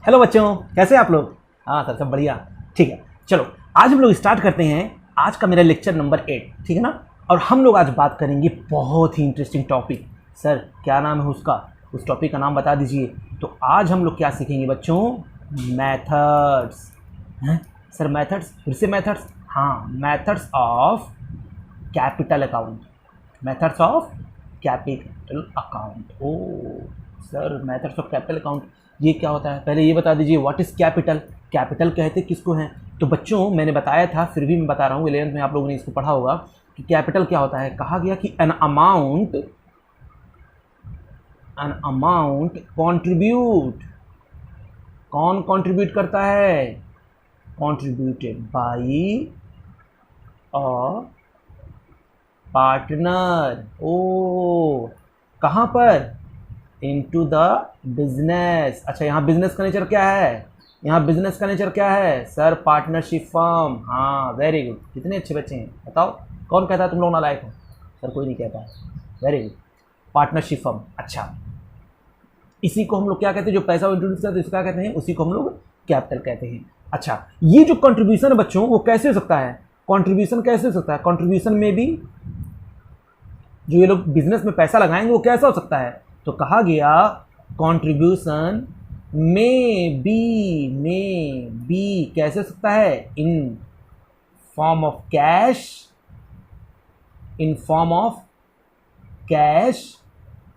Hello बच्चों, कैसे आप लोग? हाँ सर, सब बढ़िया। ठीक है, चलो आज हम लोग स्टार्ट करते हैं। आज का मेरा लेक्चर नंबर 8, ठीक है ना। और हम लोग आज बात करेंगे बहुत ही इंटरेस्टिंग टॉपिक। सर क्या नाम है उसका? उस टॉपिक का नाम बता दीजिए। तो आज हम लोग क्या सीखेंगे बच्चों? मैथड्स। हैं सर, मैथड्स? फिर से मैथड्स? हाँ, methods of capital account. Methods of capital account. ओ sir, methods of capital account, ये क्या होता है? पहले ये बता दीजिए, व्हाट इज़ कैपिटल? कैपिटल कहते किसको हैं? तो बच्चों मैंने बताया था, फिर भी मैं बता रहा हूँ, 11th में आप लोगों ने इसको पढ़ा होगा कि कैपिटल क्या होता है। कहा गया कि एन अमाउंट कॉन्ट्रीब्यूट। कौन कॉन्ट्रीब्यूट करता है? Contributed by a partner. ओ कहाँ पर? Into the business. अच्छा, यहाँ बिजनेस का नेचर क्या है? यहाँ बिजनेस का नेचर क्या है सर? Partnership firm. हाँ, वेरी गुड। कितने अच्छे बच्चे हैं, बताओ कौन कहता है तुम लोग नालायक हो? सर कोई नहीं कहता है। Very good, partnership firm. अच्छा, इसी को हम लोग क्या कहते हैं? जो पैसा इंट्रोड्यूस करते हैं, इसको क्या कहते हैं? उसी को हम लोग कैपिटल कहते हैं। अच्छा, ये जो कंट्रीब्यूशन है बच्चों, वो कैसे हो सकता है? कंट्रीब्यूशन कैसे हो सकता है? कंट्रीब्यूशन में भी जो ये लोग बिजनेस में पैसा लगाएंगे वो कैसा हो सकता है? तो कहा गया कंट्रीब्यूशन में बी कैसे हो सकता है? इन फॉर्म ऑफ कैश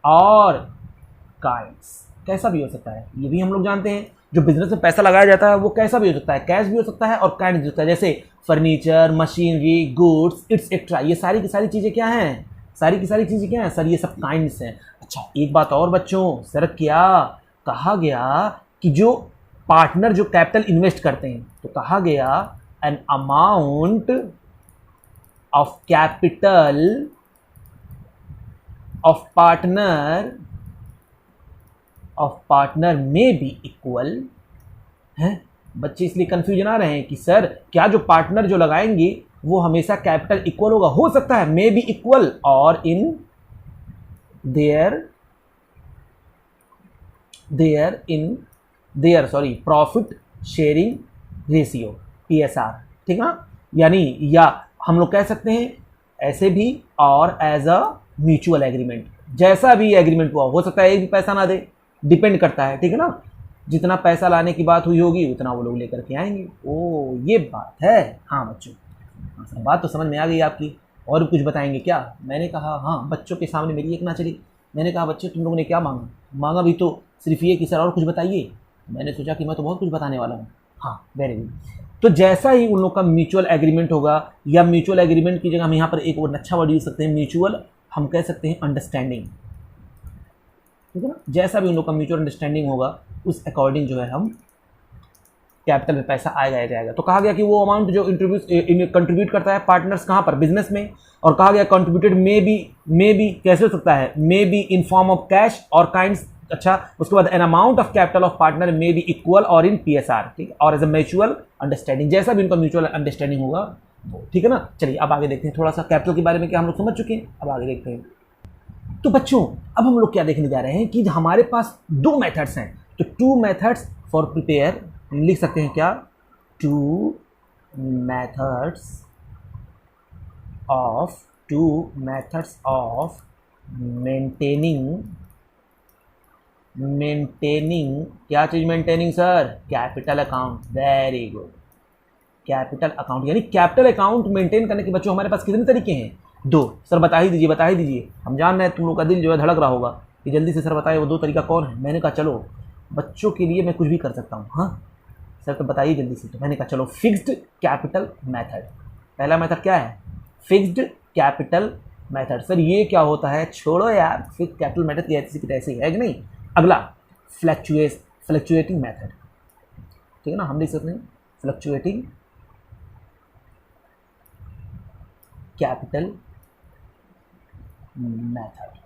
और काइंड्स। कैसा भी हो सकता है, ये भी हम लोग जानते हैं। जो बिजनेस में पैसा लगाया जाता है वो कैसा भी हो सकता है? कैश भी हो सकता है और काइंड भी हो सकता है। जैसे फर्नीचर, मशीनरी, गुड्स, एक्सेट्रा, ये सारी की सारी चीज़ें क्या हैं? सारी की सारी चीज़ें क्या हैं सर? ये सब काइंड्स हैं। अच्छा, एक बात और बच्चों, सर क्या कहा गया कि जो पार्टनर जो कैपिटल इन्वेस्ट करते हैं, तो कहा गया an amount of capital of partner में बी इक्वल है। बच्चे इसलिए कंफ्यूजन आ रहे हैं कि सर क्या जो पार्टनर जो लगाएंगे वो हमेशा कैपिटल इक्वल होगा? हो सकता है मे बी इक्वल और in their profit sharing ratio, PSR, ठीक है। यानी या हम लोग कह सकते हैं ऐसे भी, और एज अ म्यूचुअल एग्रीमेंट। जैसा भी एग्रीमेंट हुआ, हो सकता है एक भी पैसा ना दे, डिपेंड करता है, ठीक है ना। जितना पैसा लाने की बात हुई होगी उतना वो लोग लेकर के आएंगे। ओ ये बात है। हाँ बच्चों, हाँ, बात तो समझ में आ गई आपकी। और कुछ बताएंगे क्या? मैंने कहा हाँ, बच्चों के सामने मेरी एक ना चली। मैंने कहा बच्चे तुम लोगों ने क्या मांगा भी तो सिर्फ ये कि सर और कुछ बताइए। मैंने सोचा कि मैं तो बहुत कुछ बताने वाला हूँ। हाँ, वेरी गुड। तो जैसा ही उन लोग का म्यूचुअल एग्रीमेंट होगा, या म्यूचुअल एग्रीमेंट की जगह हम यहाँ पर एक और अच्छा वर्ड यूज सकते हैं, म्यूचुअल, हम कह सकते हैं अंडरस्टैंडिंग, ठीक है ना। जैसा भी उन लोग का म्यूचुअल अंडरस्टैंडिंग होगा उस अकॉर्डिंग जो है हम कैपिटल में पैसा आएगा जाएगा। तो कहा गया कि वो अमाउंट जो कंट्रीब्यूट करता है पार्टनर्स, कहाँ पर? बिजनेस में। और कहा गया कंट्रीब्यूटेड मे बी कैसे हो सकता है? May be in form of cash और काइंड्स। अच्छा, उसके बाद an amount of capital of partner may be equal और इन PSR, ठीक है, और एज अ म्यूचुअल अंडरस्टैंडिंग। जैसा भी उनका म्यूचुअल अंडरस्टैंडिंग होगा, ठीक है ना। चलिए अब आगे देखते हैं। थोड़ा सा कैपिटल के बारे में क्या हम लोग समझ चुके हैं, अब आगे देखते हैं। तो बच्चों अब हम लोग क्या देखने जा रहे हैं कि हमारे पास दो मेथड्स हैं। तो टू मेथड्स फॉर प्रिपेयर, लिख सकते हैं क्या? टू मेथड्स ऑफ मेंटेनिंग क्या चीज maintaining sir? Capital account. Very good, capital account. यानी कैपिटल अकाउंट मेंटेन करने के बच्चों हमारे पास कितने तरीके हैं? दो। सर बता ही दीजिए। हम जान रहे हैं तुम लोग का दिल जो है धड़क रहा होगा कि जल्दी से सर बताइए वो दो तरीका कौन है। मैंने कहा चलो बच्चों के लिए मैं कुछ भी कर सकता हूँ। हाँ सर, तो बताइए जल्दी से। तो मैंने कहा चलो, फिक्स्ड कैपिटल मेथड। पहला मेथड क्या है? Fixed capital method. सर ये क्या होता है? छोड़ो यार, फिक्स्ड कैपिटल मेथड की ऐसी है कि नहीं। अगला फ्लक्चुएटिंग मेथड, ठीक है ना। हम लिख सकते हैं फ्लक्चुएटिंग कैपिटल मेथड।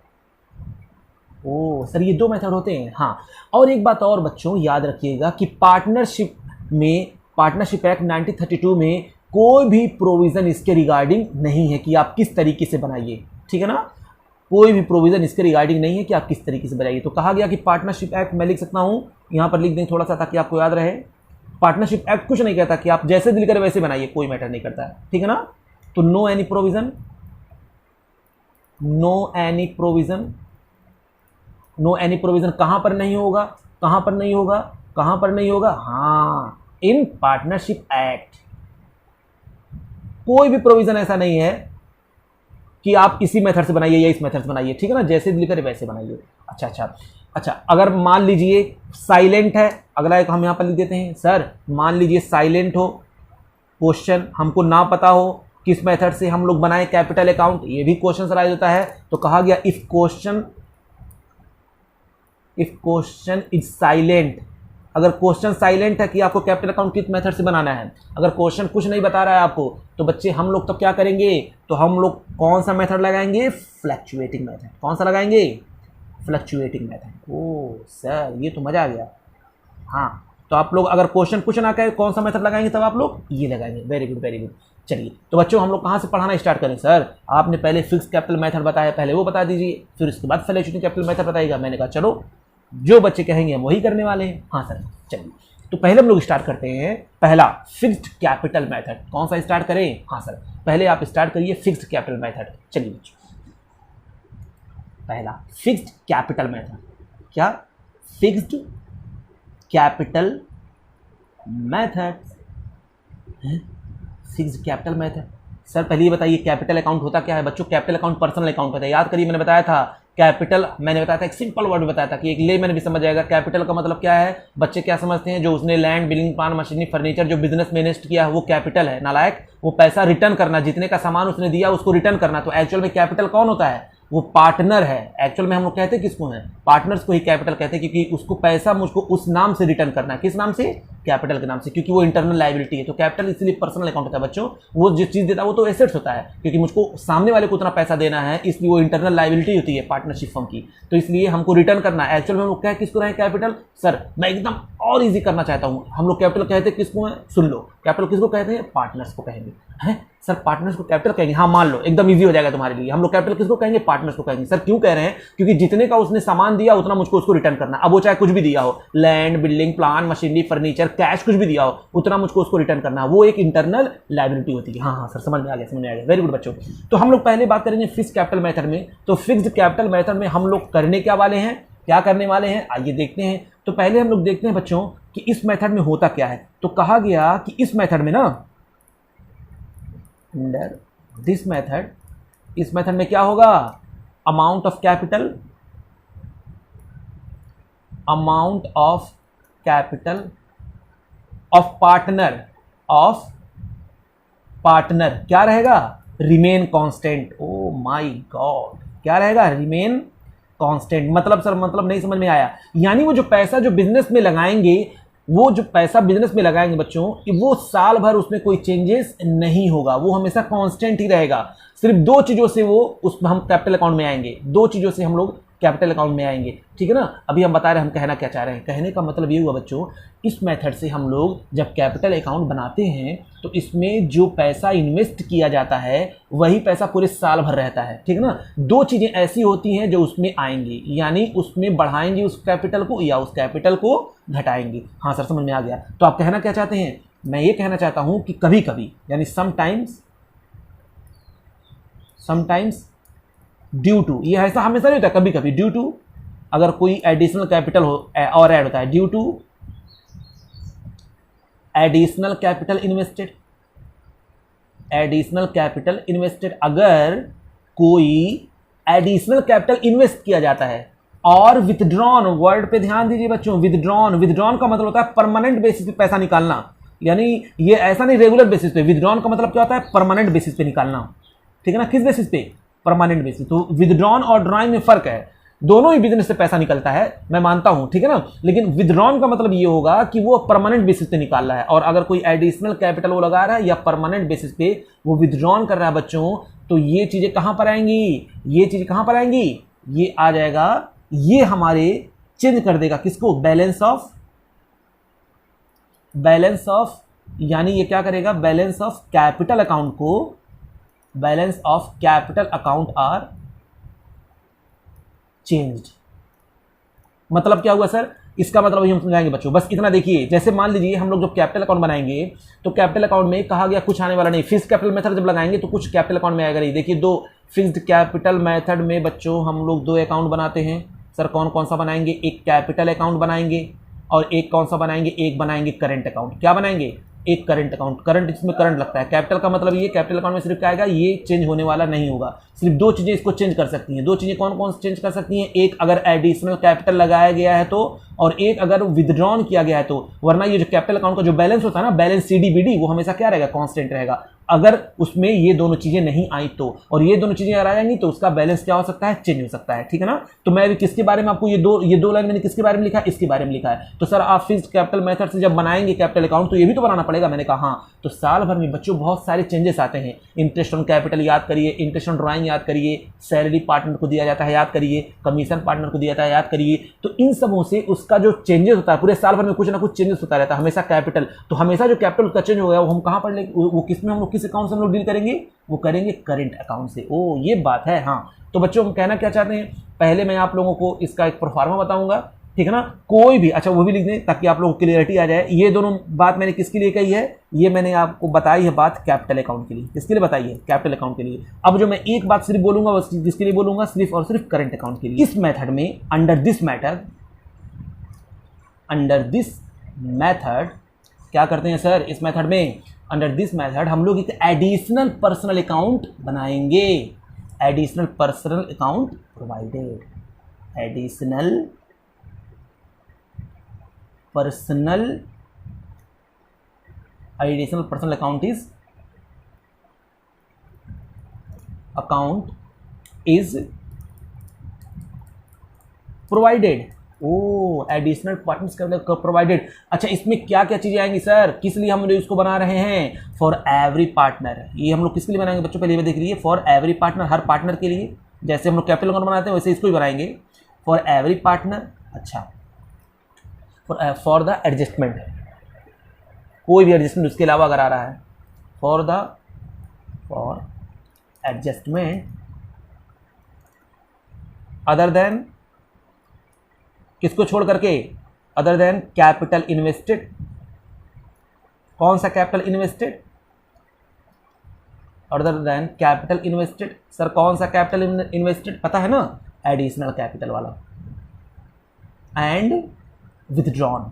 ओ सर, ये दो मेथड होते हैं। हाँ, और एक बात और बच्चों याद रखिएगा कि पार्टनरशिप एक्ट 1932 में कोई भी प्रोविज़न इसके रिगार्डिंग नहीं है कि आप किस तरीके से बनाइए, ठीक है ना। कोई भी प्रोविजन इसके रिगार्डिंग नहीं है कि आप किस तरीके से बनाइए। तो कहा गया कि पार्टनरशिप एक्ट मैं लिख सकता हूं, यहां पर लिख दें थोड़ा सा ताकि आपको याद रहे। पार्टनरशिप एक्ट कुछ नहीं कहता कि आप जैसे दिल करे वैसे बनाइए, कोई मैटर नहीं करता है, ठीक है ना। तो no any provision, no any provision, no any provision कहां पर नहीं होगा, कहां पर नहीं होगा, कहां पर नहीं होगा, हाँ इन पार्टनरशिप एक्ट कोई भी प्रोविजन ऐसा नहीं है कि आप इसी मेथड से बनाइए या इस मेथड से बनाइए, ठीक है ना, जैसे दिल करे वैसे बनाइए। अच्छा, अगर मान लीजिए साइलेंट है, अगला एक हम यहां पर लिख देते हैं, सर मान लीजिए साइलेंट हो क्वेश्चन, हमको ना पता हो किस मेथड से हम लोग बनाए कैपिटल अकाउंट, ये भी क्वेश्चन राइज होता है। तो कहा गया इफ क्वेश्चन इज साइलेंट, अगर क्वेश्चन साइलेंट है कि आपको कैपिटल अकाउंट किस मेथड से बनाना है, अगर क्वेश्चन कुछ नहीं बता रहा है आपको, तो बच्चे हम लोग तो क्या करेंगे, तो हम लोग कौन सा मेथड लगाएंगे, फ्लक्चुएटिंग मेथड। कौन सा लगाएंगे, फ्लक्चुएटिंग मेथड। ओह सर ये तो मजा आ गया। हाँ तो आप लोग अगर क्वेश्चन कुछ ना कहे कौन सा मेथड लगाएंगे, तब आप लोग ये लगाएंगे। Very good very good. चलिए तो बच्चों हम लोग कहाँ से पढ़ाना स्टार्ट करें, सर आपने पहले फिक्स कैपिटल मेथड बताया, पहले वो बता दीजिए, फिर उसके बाद फ्लक्चुएटिंग कैपिटल मेथड बताइएगा। मैंने कहा चलो जो बच्चे कहेंगे हम वही करने वाले हैं। हाँ सर चलिए, तो पहले हम लोग स्टार्ट करते हैं पहला फिक्स्ड कैपिटल मेथड। कौन सा स्टार्ट करें, हाँ सर पहले आप स्टार्ट करिए फिक्स्ड कैपिटल मेथड। चलिए बच्चों पहला फिक्स्ड कैपिटल मेथड, क्या fixed capital method, fixed capital method. Sir पहले ये बताइए कैपिटल अकाउंट होता क्या है बच्चों, कैपिटल अकाउंट पर्सनल अकाउंट होता है। याद करिए मैंने बताया था कैपिटल, मैंने बताया था एक सिंपल वर्ड बताया था कि एक ले मैंने भी समझ जाएगा। कैपिटल का मतलब क्या है, बच्चे क्या समझते हैं, जो उसने land building plant machinery furniture जो बिजनेस में इन्वेस्ट किया है वो कैपिटल है। नालायक, वो पैसा रिटर्न करना, जितने का सामान उसने दिया उसको रिटर्न करना। तो एक्चुअल में कैपिटल कौन होता है, वो पार्टनर है। एक्चुअल में हम लोग कहते हैं किसको है, पार्टनर्स को ही कैपिटल कहते हैं, क्योंकि उसको पैसा मुझको उस नाम से रिटर्न करना है। किस नाम से, कैपिटल के नाम से, क्योंकि वो इंटरनल लायबिलिटी है। तो कैपिटल इसलिए पर्सनल अकाउंट होता है बच्चों, वो जो चीज देता है वो तो एसेट्स होता है, क्योंकि मुझको सामने वाले को उतना पैसा देना है, इसलिए वो इंटरनल लायबिलिटी होती है पार्टनरशिप फर्म की। तो इसलिए हमको रिटर्न करना है। एक्चुअल में हम लोग क्या किसको रहे कैपिटल, सर मैं एकदम और इजी करना चाहता हूं, हम लोग कैपिटल कहते हैं किसको है, सुन लो कैपिटल किसको कहते हैं, पार्टनर्स को कहेंगे। हैं सर पार्टनर्स को कैपिटल कहेंगे, हाँ मान लो एकदम इजी हो जाएगा तुम्हारे लिए। हम लोग कैपिटल किसको कहेंगे, पार्टनर्स को कहेंगे। सर क्यों कह रहे हैं, क्योंकि जितने का उसने सामान दिया उतना मुझको उसको रिटर्न करना। अब वो चाहे कुछ भी दिया हो, land building plant machinery furniture cash कुछ भी दिया हो, उतना मुझको उसको रिटर्न करना है। वो एक इंटरनल लायबिलिटी होती है। हाँ सर समझ में आ गया, समझ में आ गया। वेरी गुड बच्चों। तो हम लोग पहले बात करेंगे फिक्स्ड कैपिटल मेथड में। तो फिक्स्ड कैपिटल मेथड में हम लोग करने क्या वाले हैं, क्या करने वाले हैं, आइए देखते हैं। तो पहले हम लोग देखते हैं बच्चों कि इस मेथड में होता क्या है। तो कहा गया कि इस मेथड में ना, अंडर दिस मेथड, इस मेथड में क्या होगा, amount of capital, amount of capital of partner, of partner क्या रहेगा, remain constant. Oh my God, क्या रहेगा, रिमेन कांस्टेंट। मतलब सर मतलब नहीं समझ में आया, यानी वो जो पैसा जो बिजनेस में लगाएंगे, वो जो पैसा बिजनेस में लगाएंगे बच्चों, वो साल भर उसमें कोई चेंजेस नहीं होगा, वो हमेशा कांस्टेंट ही रहेगा। सिर्फ दो चीजों से वो उसमें हम कैपिटल अकाउंट में आएंगे, दो चीजों से हम लोग कैपिटल अकाउंट में आएंगे, ठीक है ना। अभी हम बता रहे हैं हम कहना क्या चाह रहे हैं। कहने का मतलब ये हुआ बच्चों, इस मेथड से हम लोग जब कैपिटल अकाउंट बनाते हैं तो इसमें जो पैसा इन्वेस्ट किया जाता है वही पैसा पूरे साल भर रहता है, ठीक है ना। दो चीजें ऐसी होती हैं जो उसमें आएंगी, यानी उसमें बढ़ाएंगे उस कैपिटल को या उस कैपिटल को घटाएंगे। हाँ सर समझ में आ गया। तो आप कहना क्या चाहते हैं, मैं ये कहना चाहता हूं कि कभी कभी, यानी समटाइम्स ड्यू टू, ये ऐसा हमेशा नहीं होता, कभी कभी ड्यू टू, अगर कोई एडिशनल कैपिटल हो और ऐड होता है, due to additional capital invested, additional capital invested, अगर कोई एडिशनल कैपिटल इन्वेस्ट किया जाता है और विथड्रॉन, वर्ड पे ध्यान दीजिए बच्चों, विथड्रॉन का मतलब होता है परमानेंट बेसिस पे पैसा निकालना, यानी ये ऐसा नहीं रेगुलर बेसिस पे। विथड्रॉन का मतलब क्या होता है, परमानेंट बेसिस पे निकालना, ठीक है ना। किस बेसिस पे, परमानेंट बेसिस। तो विथड्रॉन और ड्रॉइंग में फर्क है, दोनों ही बिजनेस से पैसा निकलता है, मैं मानता हूं, ठीक है ना। लेकिन विथड्रॉन का मतलब ये होगा कि वो परमानेंट बेसिस पे निकाल रहा है, और अगर कोई एडिशनल कैपिटल वो लगा रहा है या परमानेंट बेसिस पे वो विथड्रॉन कर रहा है बच्चों, तो ये चीजें कहां पर आएंगी, ये चीजें कहां पर आएंगी, ये आ जाएगा, ये हमारे चेंज कर देगा किसको, बैलेंस ऑफ, यानी ये क्या करेगा, बैलेंस ऑफ कैपिटल अकाउंट को, बैलेंस ऑफ कैपिटल अकाउंट और चेंज्ड। मतलब क्या हुआ सर, इसका मतलब अभी हम समझाएंगे बच्चों, बस इतना देखिए। जैसे मान लीजिए हम लोग जब कैपिटल अकाउंट बनाएंगे तो कैपिटल अकाउंट में कहा गया कुछ आने वाला नहीं, फिक्स्ड कैपिटल मेथड जब लगाएंगे तो कुछ कैपिटल अकाउंट में आएगा नहीं। देखिए दो फिक्स्ड कैपिटल मेथड में बच्चों हम लोग दो अकाउंट बनाते हैं सर। कौन कौन सा बनाएंगे, एक कैपिटल अकाउंट बनाएंगे और एक कौन सा बनाएंगे, एक बनाएंगे करंट अकाउंट। क्या बनाएंगे, एक करंट अकाउंट। करंट इसमें करंट लगता है। कैपिटल का मतलब ये कैपिटल अकाउंट में सिर्फ क्या आएगा, ये चेंज होने वाला नहीं होगा। सिर्फ दो चीजें इसको चेंज कर सकती हैं। दो चीजें कौन कौन चेंज कर सकती हैं, एक अगर एडिशनल कैपिटल लगाया गया है तो, और एक अगर विदड्रॉन किया गया है तो। वरना ये जो कैपिटल अकाउंट का जो बैलेंस होता है ना, बैलेंस CDBD, वो हमेशा क्या रहेगा, कांस्टेंट रहेगा। अगर उसमें ये दोनों चीजें नहीं आई तो, और ये दोनों चीजें अगर आ जाएंगी तो उसका बैलेंस क्या हो सकता है, चेंज हो सकता है। ठीक है ना। तो मैं अभी किसके बारे में आपको ये दो लाइन मैंने किसके बारे में लिखा है, इसके बारे में लिखा है। तो सर आप फिक्स्ड कैपिटल मेथड से जब बनाएंगे कैपिटल अकाउंट तो ये भी तो बनाना पड़ेगा। मैंने कहा हाँ। तो साल भर में बच्चों बहुत सारे चेंजेस आते हैं। इंटरेस्ट ऑन कैपिटल याद करिए, इंटरेस्ट ऑन ड्राइंग याद करिए, सैलरी पार्टनर को दिया जाता है याद करिए, कमीशन पार्टनर को दिया जाता है याद करिए। तो इन सबों से उसका जो चेंजेस होता है, पूरे साल भर में कुछ ना कुछ चेंजेस होता रहता है हमेशा कैपिटल। तो हमेशा जो कैपिटल का चेंज हो गया वो हम कहाँ पर वो किस में हम लोग किस अकाउंट से हम लोग डील करेंगे, वो करेंगे करंट अकाउंट से। ओ ये बात है। हाँ तो बच्चों हम कहना क्या चाहते हैं, पहले मैं आप लोगों को इसका एक प्रोफार्मा बताऊंगा, ठीक है ना। कोई भी, अच्छा वो भी लिख दें ताकि आप लोगों को क्लियरिटी आ जाए। ये दोनों बात मैंने किसके लिए कही है, ये मैंने आपको बताई है बात कैपिटल अकाउंट के लिए। किसके लिए बताई है, कैपिटल अकाउंट के लिए। अब जो मैं एक बात सिर्फ बोलूंगा वो जिसके लिए बोलूंगा, सिर्फ और सिर्फ करंट अकाउंट के लिए। इस मेथड में अंडर दिस मैथड क्या करते हैं सर, इस मेथड में अंडर दिस मेथड हम लोग एक एडिशनल पर्सनल अकाउंट बनाएंगे। Additional personal account provided, additional personal account is provided. ओ एडिशनल पार्टनर्स प्रोवाइडेड। अच्छा इसमें क्या क्या चीजें आएंगी सर, किस लिए हम लोग इसको बना रहे हैं, फॉर एवरी पार्टनर। ये हम लोग किसके लिए बनाएंगे बच्चों, पहले देख लीजिए, for every partner, her partner के लिए। जैसे हम लोग कैपिटल अकाउंट बनाते हैं वैसे इसको ही बनाएंगे, फॉर एवरी पार्टनर। अच्छा फॉर द एडजस्टमेंट, कोई भी एडजस्टमेंट उसके अलावा अगर आ रहा है, फॉर एडजस्टमेंट अदर देन, किसको छोड़ करके, अदर देन कैपिटल इन्वेस्टेड। कौन सा capital invested, other than capital invested. Sir कौन सा कैपिटल इन्वेस्टेड, पता है ना, एडिशनल कैपिटल वाला। And withdrawn.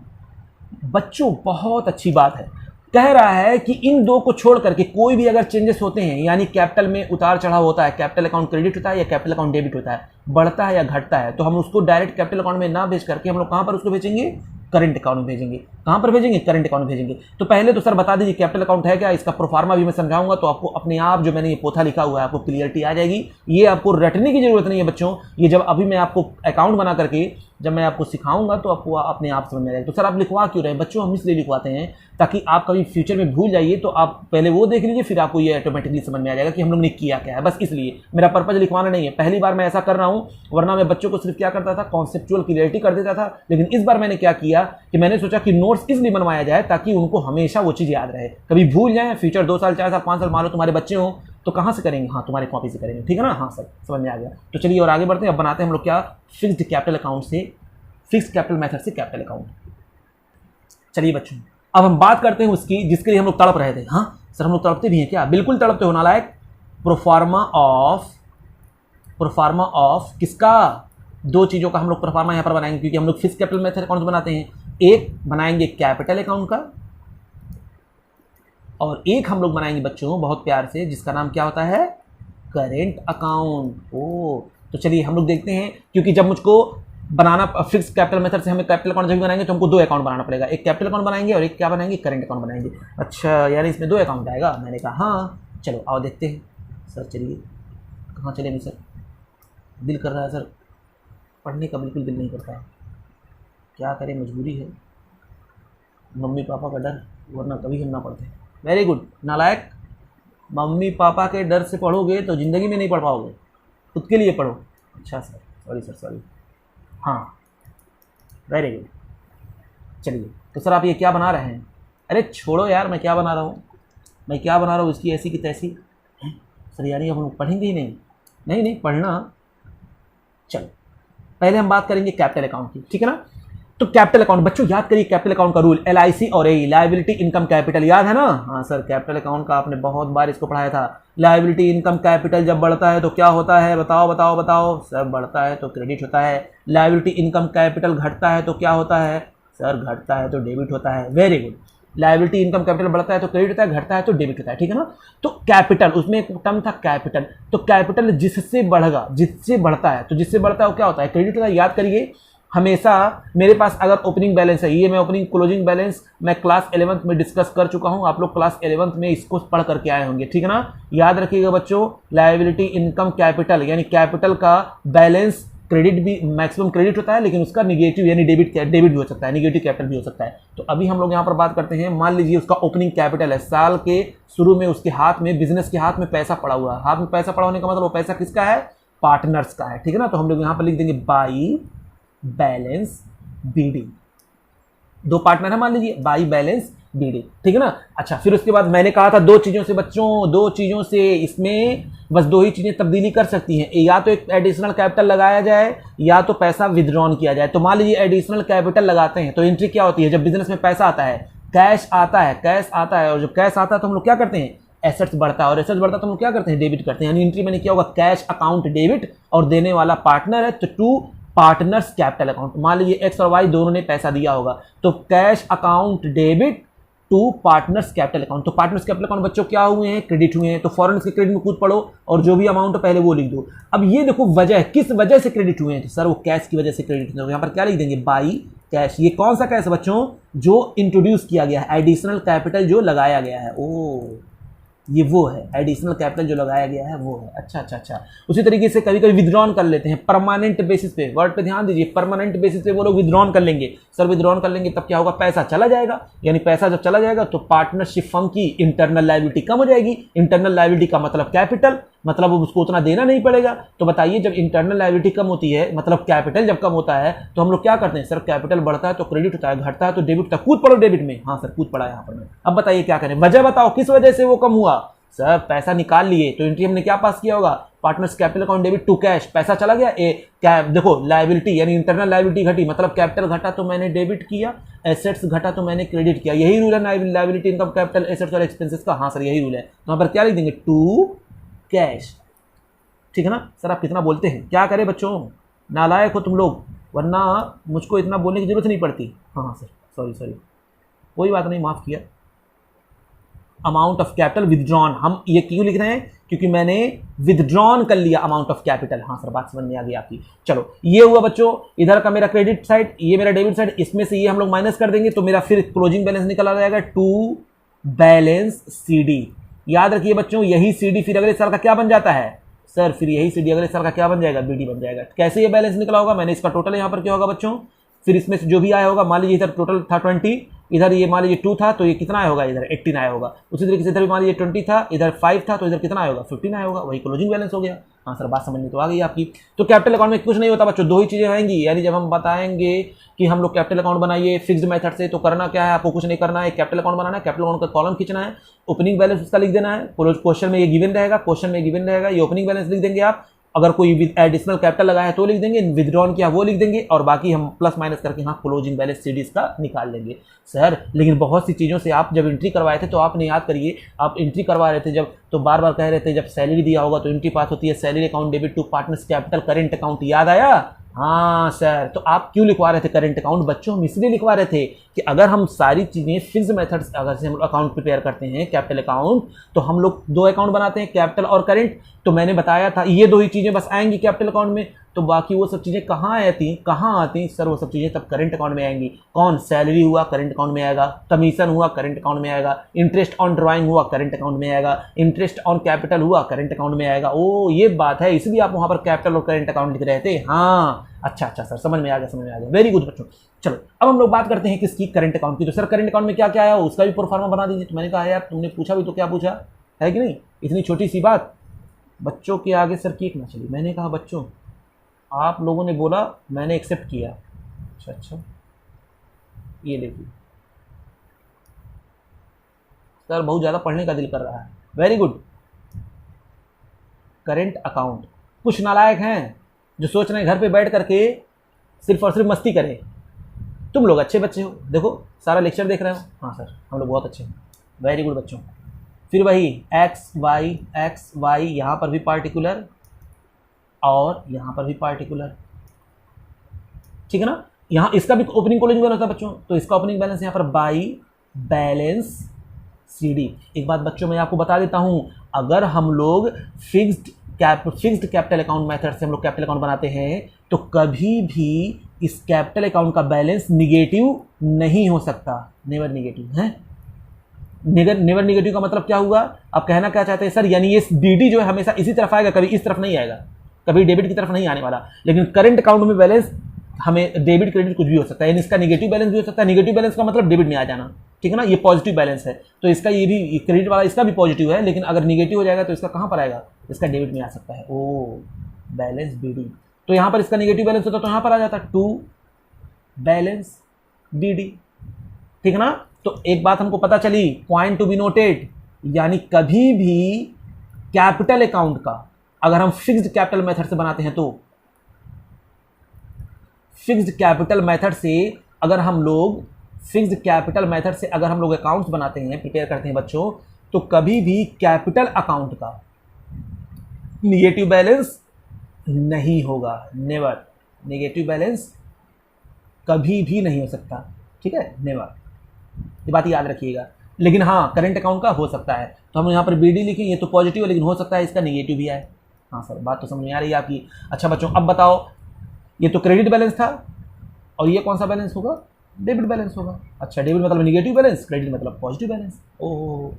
बच्चों बहुत अच्छी बात है, कह रहा है कि इन दो को छोड़ करके कोई भी अगर चेंजेस होते हैं, यानी कैपिटल में उतार चढ़ाव होता है, कैपिटल अकाउंट क्रेडिट होता है या कैपिटल अकाउंट डेबिट होता है, बढ़ता है या घटता है, तो हम उसको डायरेक्ट कैपिटल अकाउंट में ना भेज करके हम लोग कहां पर उसको भेजेंगे, करंट अकाउंट में भेजेंगे। कहां पर भेजेंगे, करंट अकाउंट में भेजेंगे। तो पहले तो सर बता दीजिए कैपिटल अकाउंट है क्या, इसका प्रोफार्मा भी मैं समझाऊंगा तो आपको अपने आप जो मैंने ये पोथा लिखा हुआ है आपको क्लियरिटी आ जाएगी। ये आपको रटने की जरूरत नहीं है बच्चों, ये जब अभी मैं आपको अकाउंट बना करके जब मैं आपको सिखाऊंगा तो आपको अपने आप समझ में आ जाएगा। तो सर आप लिखवा क्यों रहे हैं बच्चों, हम इसलिए लिखवाते हैं ताकि आप कभी फ्यूचर में भूल जाइए तो आप पहले वो देख लीजिए, फिर आपको ये ऑटोमेटिकली समझ में आ जाएगा कि हम लोग ने किया क्या है। बस इसलिए मेरा पर्पज लिखवाना नहीं है, पहली बार मैं ऐसा कर रहा हूँ, वरना मैं बच्चों को सिर्फ क्या करता था, कॉन्सेप्चुअल क्लियरिटी कर देता था। लेकिन इस बार मैंने क्या किया कि मैंने सोचा कि नोट्स इसलिए बनवाया जाए ताकि उनको हमेशा वो चीज़ याद रहे, कभी भूल जाए फ्यूचर 2 साल 4 साल 5 साल मान लो तुम्हारे बच्चे हो तो कहाँ से करेंगे, हाँ तुम्हारी कॉपी से करेंगे, ठीक है ना। हाँ सर समझ में आ गया। तो चलिए और आगे बढ़ते हैं, अब बनाते हैं हम लोग क्या, फिक्स्ड कैपिटल अकाउंट से, फिक्स्ड कैपिटल मेथड से कैपिटल अकाउंट। चलिए बच्चों अब हम बात करते हैं उसकी जिसके लिए हम लोग तड़प रहे थे। हाँ सर हम लोग तड़पते भी हैं क्या, बिल्कुल तड़पते हो नालायक। प्रोफार्मा ऑफ किसका, दो चीज़ों का हम लोग प्रोफार्मा यहाँ पर बनाएंगे क्योंकि हम लोग फिक्स्ड कैपिटल मेथड अकाउंट बनाते हैं। एक बनाएंगे कैपिटल अकाउंट का और एक हम लोग बनाएंगे बच्चों बहुत प्यार से जिसका नाम क्या होता है, करेंट अकाउंट। ओ तो चलिए हम लोग देखते हैं, क्योंकि जब मुझको बनाना फिक्स कैपिटल मेथड से हमें कैपिटल अकाउंट जब भी बनाएंगे तो हमको 2 अकाउंट बनाना पड़ेगा, एक कैपिटल अकाउंट बनाएंगे और एक क्या बनाएंगे, करंट अकाउंट बनाएंगे। अच्छा यानी इसमें 2 अकाउंट आएगा, मैंने कहा हाँ चलो आओ देखते हैं। सर चलिए कहाँ चलेंगे सर, दिल कर रहा है सर पढ़ने का, बिल्कुल दिल नहीं करता है, क्या करें मजबूरी है, मम्मी पापा का डर, वरना कभी हम ना पढ़ते। वेरी गुड नालायक, मम्मी पापा के डर से पढ़ोगे तो ज़िंदगी में नहीं पढ़ पाओगे, खुद के लिए पढ़ो। अच्छा सर सॉरी सर सॉरी, हाँ वेरी गुड। चलिए तो सर आप ये क्या बना रहे हैं, अरे छोड़ो यार मैं क्या बना रहा हूँ, इसकी ऐसी की तैसी सर, यानी अब हम पढ़ेंगे ही नहीं, नहीं पढ़ना। चलो पहले हम बात करेंगे कैपिटल अकाउंट की, ठीक है ना। तो कैपिटल अकाउंट बच्चों याद करिए, कैपिटल अकाउंट का रूल LIC और AE, लायबिलिटी इनकम कैपिटल, याद है ना। हाँ सर, कैपिटल अकाउंट का आपने बहुत बार इसको पढ़ाया था। लायबिलिटी इनकम कैपिटल जब बढ़ता है तो क्या होता है, बताओ बताओ बताओ। सर बढ़ता है तो क्रेडिट होता है। लायबिलिटी इनकम कैपिटल घटता है तो क्या होता है, सर घटता है तो डेबिट होता है। Very good. Liability income capital बढ़ता है तो क्रेडिट होता है, घटता है तो डेबिट होता है, ठीक है ना। तो कैपिटल, उसमें एक टर्म था कैपिटल, तो कैपिटल जिससे बढ़ेगा, जिससे बढ़ता है, तो जिससे बढ़ता है वो क्या होता है, क्रेडिट होता है। याद करिए हमेशा मेरे पास अगर ओपनिंग बैलेंस है, ये मैं ओपनिंग क्लोजिंग बैलेंस मैं क्लास 11th में डिस्कस कर चुका हूं, आप लोग क्लास 11th में इसको पढ़ करके आए होंगे, ठीक है ना। याद रखिएगा बच्चों, लायबिलिटी इनकम कैपिटल यानी कैपिटल का बैलेंस, क्रेडिट भी मैक्सिमम क्रेडिट होता है, लेकिन उसका निगेटिव यानी डेबिट भी हो सकता है, निगेटिव कैपिटल भी हो सकता है। तो अभी हम लोग यहाँ पर बात करते हैं, मान लीजिए उसका ओपनिंग कैपिटल है, साल के शुरू में उसके हाथ में, बिजनेस के हाथ में पैसा पड़ा हुआ है। हाथ में पैसा पड़ा होने का मतलब वो पैसा किसका है, पार्टनर्स का है, ठीक है ना। तो हम लोग यहाँ पर लिख देंगे बाई बैलेंस बीडी, दो पार्टनर है मान लीजिए, बाई बैलेंस बीडी, ठीक है ना। अच्छा, फिर उसके बाद मैंने कहा था दो चीजों से बच्चों, दो चीजों से इसमें बस दो ही चीजें तब्दीली कर सकती हैं, या तो एक एडिशनल कैपिटल लगाया जाए या तो पैसा विथड्रॉन किया जाए। तो मान लीजिए एडिशनल कैपिटल लगाते हैं तो एंट्री क्या होती है, जब बिजनेस में पैसा आता है, कैश आता है, कैश आता है, और जब कैश आता है तो हम लोग क्या करते हैं, एसेट्स बढ़ता है, और एसेट्स बढ़ता है तो हम लोग क्या करते हैं, डेबिट करते हैं। यानी एंट्री मैंने क्या होगा, कैश अकाउंट डेबिट, और देने वाला पार्टनर है तो टू पार्टनर्स कैपिटल अकाउंट। मान लीजिए एक्स और वाई दोनों ने पैसा दिया होगा, तो cash account debit to partners capital account. तो पार्टनर्स कैपिटल अकाउंट बच्चों क्या हुए हैं, क्रेडिट हुए हैं, तो फॉरन इसके क्रेडिट में कूद पड़ो और जो भी अमाउंट पहले वो लिख दो। अब ये देखो वजह, किस वजह से क्रेडिट हुए हैं, तो सर वो कैश की वजह से क्रेडिट हुए। यहाँ पर क्या लिख देंगे, बाई कैश। ये कौन सा कैश बच्चों, जो इंट्रोड्यूस किया गया है, एडिशनल कैपिटल जो लगाया गया है, ओ ये वो है, एडिशनल कैपिटल जो लगाया गया है वो है। अच्छा अच्छा अच्छा। उसी तरीके से कभी कभी विथड्रॉन कर लेते हैं परमानेंट बेसिस पे, वर्ड पे ध्यान दीजिए, परमानेंट बेसिस पे वो लोग विथड्रॉन कर लेंगे। सर विथड्रॉन कर लेंगे तब क्या होगा, पैसा चला जाएगा, यानी पैसा जब चला जाएगा तो पार्टनरशिप फर्म की इंटरनल लायबिलिटी कम हो जाएगी। इंटरनल लायबिलिटी का मतलब कैपिटल, मतलब उसको उतना देना नहीं पड़ेगा। तो बताइए जब इंटरनल लायबिलिटी कम होती है, मतलब कैपिटल जब कम होता है, तो हम लोग क्या करते हैं, सर कैपिटल बढ़ता है तो क्रेडिट होता है, घटता है तो डेबिट होता है। कूद पड़ो डेबिट में, हाँ सर कूद पड़ा यहाँ पर मैं। अब बताइए क्या करें, वजह बताओ किस वजह से वो कम हुआ। सर पैसा निकाल लिए तो एंट्री हमने क्या पास किया होगा, partners capital account debit to cash, पैसा चला गया, क्या देखो लायबिलिटी यानी इंटरनल लायबिलिटी घटी, मतलब कैपिटल घटा तो मैंने डेबिट किया, एसेट्स घटा तो मैंने क्रेडिट किया। यही रूल है लायबिलिटी इनकम कैपिटल एसेट्स और एक्सपेंसेस का। हाँ सर यही रूल है। तो यहाँ पर क्या लिख देंगे, टू कैश, ठीक है ना। सर आप कितना बोलते हैं, क्या करें बच्चों, नालायक हो तुम लोग, वरना मुझको इतना बोलने की जरूरत नहीं पड़ती। हाँ सर सॉरी सॉरी, कोई बात नहीं, माफ किया। अमाउंट ऑफ कैपिटल विथड्रॉन, हम ये क्यों लिख रहे हैं, क्योंकि मैंने विथड्रॉन कर लिया अमाउंट ऑफ कैपिटल। हाँ सर बात समझ में आ गई आपकी। चलो ये हुआ बच्चों, इधर का मेरा क्रेडिट साइड, ये मेरा डेबिट साइड, इसमें से ये हम लोग माइनस कर देंगे तो मेरा फिर क्लोजिंग बैलेंस निकल आ जाएगा, टू बैलेंस CD। याद रखिए बच्चों, यही CD फिर अगले साल का क्या बन जाता है, सर फिर यही CD अगले साल का क्या बन जाएगा, BD बन जाएगा। कैसे ये बैलेंस निकला होगा, मैंने इसका टोटल यहाँ पर क्या होगा बच्चों, फिर इसमें से जो भी आया होगा, मान लीजिए इधर टोटल था 20, इधर ये मान लीजिए 2 था तो ये कितना आया होगा, इधर 18 आया होगा। उसी तरीके से इधर भी मान लीजिए 20 था, इधर 5 था तो इधर कितना आया होगा, 15 आया होगा, वही क्लोजिंग बैलेंस हो गया। हाँ सर बात समझ में तो आ गई आपकी। तो कैपिटल अकाउंट में कुछ नहीं होता बच्चों, दो ही चीजें आएंगी, यानी जब हम बताएंगे कि हम लोग कैपिटल अकाउंट बनाइए फिक्स्ड मेथड से, तो करना क्या है, आपको कुछ नहीं करना है, कैपिटल अकाउंट बनाना है, कैपिटल अकाउंट का कॉलम खींचना है, ओपनिंग बैलेंस उसका लिख देना है, क्वेश्चन में ये गिवन रहेगा, क्वेश्चन में गिवन रहेगा, ये ओपनिंग बैलेंस लिख देंगे आप, अगर कोई एडिशनल कैपिटल लगा है तो लिख देंगे, विथड्रॉन किया वो लिख देंगे, और बाकी हम प्लस माइनस करके यहाँ क्लोजिंग बैलेंस सीडीज का निकाल लेंगे। सर लेकिन बहुत सी चीज़ों से आप जब एंट्री करवाए थे तो आपने याद करिए, आप एंट्री करवा रहे थे जब, तो बार बार कह रहे थे जब सैलरी दिया होगा तो एंट्री पास होती है, salary account debit to partners capital current account, याद आया। हाँ सर, तो आप क्यों लिखवा रहे थे करेंट अकाउंट बच्चों, हम इसलिए लिखवा रहे थे कि अगर हम सारी चीज़ें फिक्स्ड मेथड्स अगर से हम अकाउंट प्रिपेयर करते हैं कैपिटल अकाउंट, तो हम लोग दो अकाउंट बनाते हैं, कैपिटल और करेंट। तो मैंने बताया था ये दो ही चीज़ें बस आएंगी कैपिटल अकाउंट में, तो बाकी वो सब चीज़ें कहाँ आती सर, वो सब चीज़ें तब करेंट अकाउंट में आएंगी। कौन, सैलरी हुआ करेंट अकाउंट में आएगा, कमीशन हुआ करेंट अकाउंट में आएगा, इंटरेस्ट ऑन ड्राइंग हुआ करेंट अकाउंट में आएगा, इंटरेस्ट ऑन कैपिटल हुआ करेंट अकाउंट में आएगा। ओ ये बात है, इसलिए आप वहाँ पर कैपिटल और करेंट अकाउंट लिख रहे थे। हाँ अच्छा अच्छा सर, समझ में आ गया, समझ में आ गया, वेरी गुड बच्चों। चलो अब हम लोग बात करते हैं किसकी, करंट अकाउंट की। तो सर करंट अकाउंट में क्या क्या आया उसका भी प्रोफार्मा बना दीजिए। तो मैंने कहा यार तुमने पूछा भी तो क्या पूछा है कि नहीं, इतनी छोटी सी बात बच्चों के आगे सर केक ना चली। मैंने कहा बच्चों आप लोगों ने बोला, मैंने एक्सेप्ट किया। अच्छा अच्छा, ये देखिए सर बहुत ज़्यादा पढ़ने का दिल कर रहा है, वेरी गुड। करेंट अकाउंट, कुछ नालायक हैं जो सोच रहे हैं घर पे बैठ करके सिर्फ और सिर्फ मस्ती करें। तुम लोग अच्छे बच्चे हो, देखो सारा लेक्चर देख रहे हो। हाँ सर हम लोग बहुत अच्छे हैं, वेरी गुड बच्चों। फिर वही एक्स वाई यहाँ पर भी पार्टिकुलर और यहाँ पर भी पार्टिकुलर, ठीक है ना। यहाँ इसका भी ओपनिंग क्लोजिंग बैलेंस होता है बच्चों, तो इसका ओपनिंग बैलेंस यहाँ पर बाई बैलेंस सी डी। एक बात बच्चों मैं आपको बता देता हूँ, अगर हम लोग फिक्स्ड कैपिटल अकाउंट मेथड से हम लोग कैपिटल अकाउंट बनाते हैं तो कभी भी इस कैपिटल अकाउंट का बैलेंस निगेटिव नहीं हो सकता, नेवर निगेटिव है। नेवर निगेटिव का मतलब क्या हुआ, आप कहना क्या चाहते हैं सर, यानी ये डीडी जो है हमेशा इसी तरफ आएगा, कभी इस तरफ नहीं आएगा, कभी डेबिट की तरफ नहीं आने वाला। लेकिन करंट अकाउंट में बैलेंस हमें डेबिट क्रेडिट कुछ भी हो सकता है, यानी इसका निगेटिव बैलेंस भी हो सकता है। निगेटिव बैलेंस का मतलब डेबिट में आ जाना, ठीक है ना। ये पॉजिटिव बैलेंस है तो इसका ये भी क्रेडिट वाला इसका भी पॉजिटिव है, लेकिन अगर निगेटिव हो जाएगा तो इसका कहाँ पर आएगा, इसका डेबिट में आ सकता है। ओ बैलेंस बीडी, तो यहाँ पर इसका निगेटिव बैलेंस होता तो यहाँ पर आ जाता टू बैलेंस बीडी, ठीक है ना। तो एक बात हमको पता चली, पॉइंट टू बी नोटेड, यानी कभी भी कैपिटल अकाउंट का अगर हम फिक्स्ड कैपिटल मेथड से बनाते हैं तो फिक्स्ड कैपिटल मेथड से अगर हम लोग अकाउंट्स बनाते हैं, प्रिपेयर करते हैं बच्चों, तो कभी भी कैपिटल अकाउंट का निगेटिव बैलेंस नहीं होगा, नेवर। निगेटिव बैलेंस कभी भी नहीं हो सकता, ठीक है, नेवर, ये बात याद रखिएगा। लेकिन हाँ करंट अकाउंट का हो सकता है, तो हम यहाँ पर बीडी लिखें, ये तो पॉजिटिव है लेकिन हो सकता है इसका निगेटिव भी आए। हाँ सर बात तो समझ में आ रही है आपकी। अच्छा बच्चों अब बताओ, ये तो क्रेडिट बैलेंस था और ये कौन सा बैलेंस होगा, डेबिट बैलेंस होगा। अच्छा डेबिट मतलब निगेटिव बैलेंस, क्रेडिट मतलब पॉजिटिव बैलेंस। ओह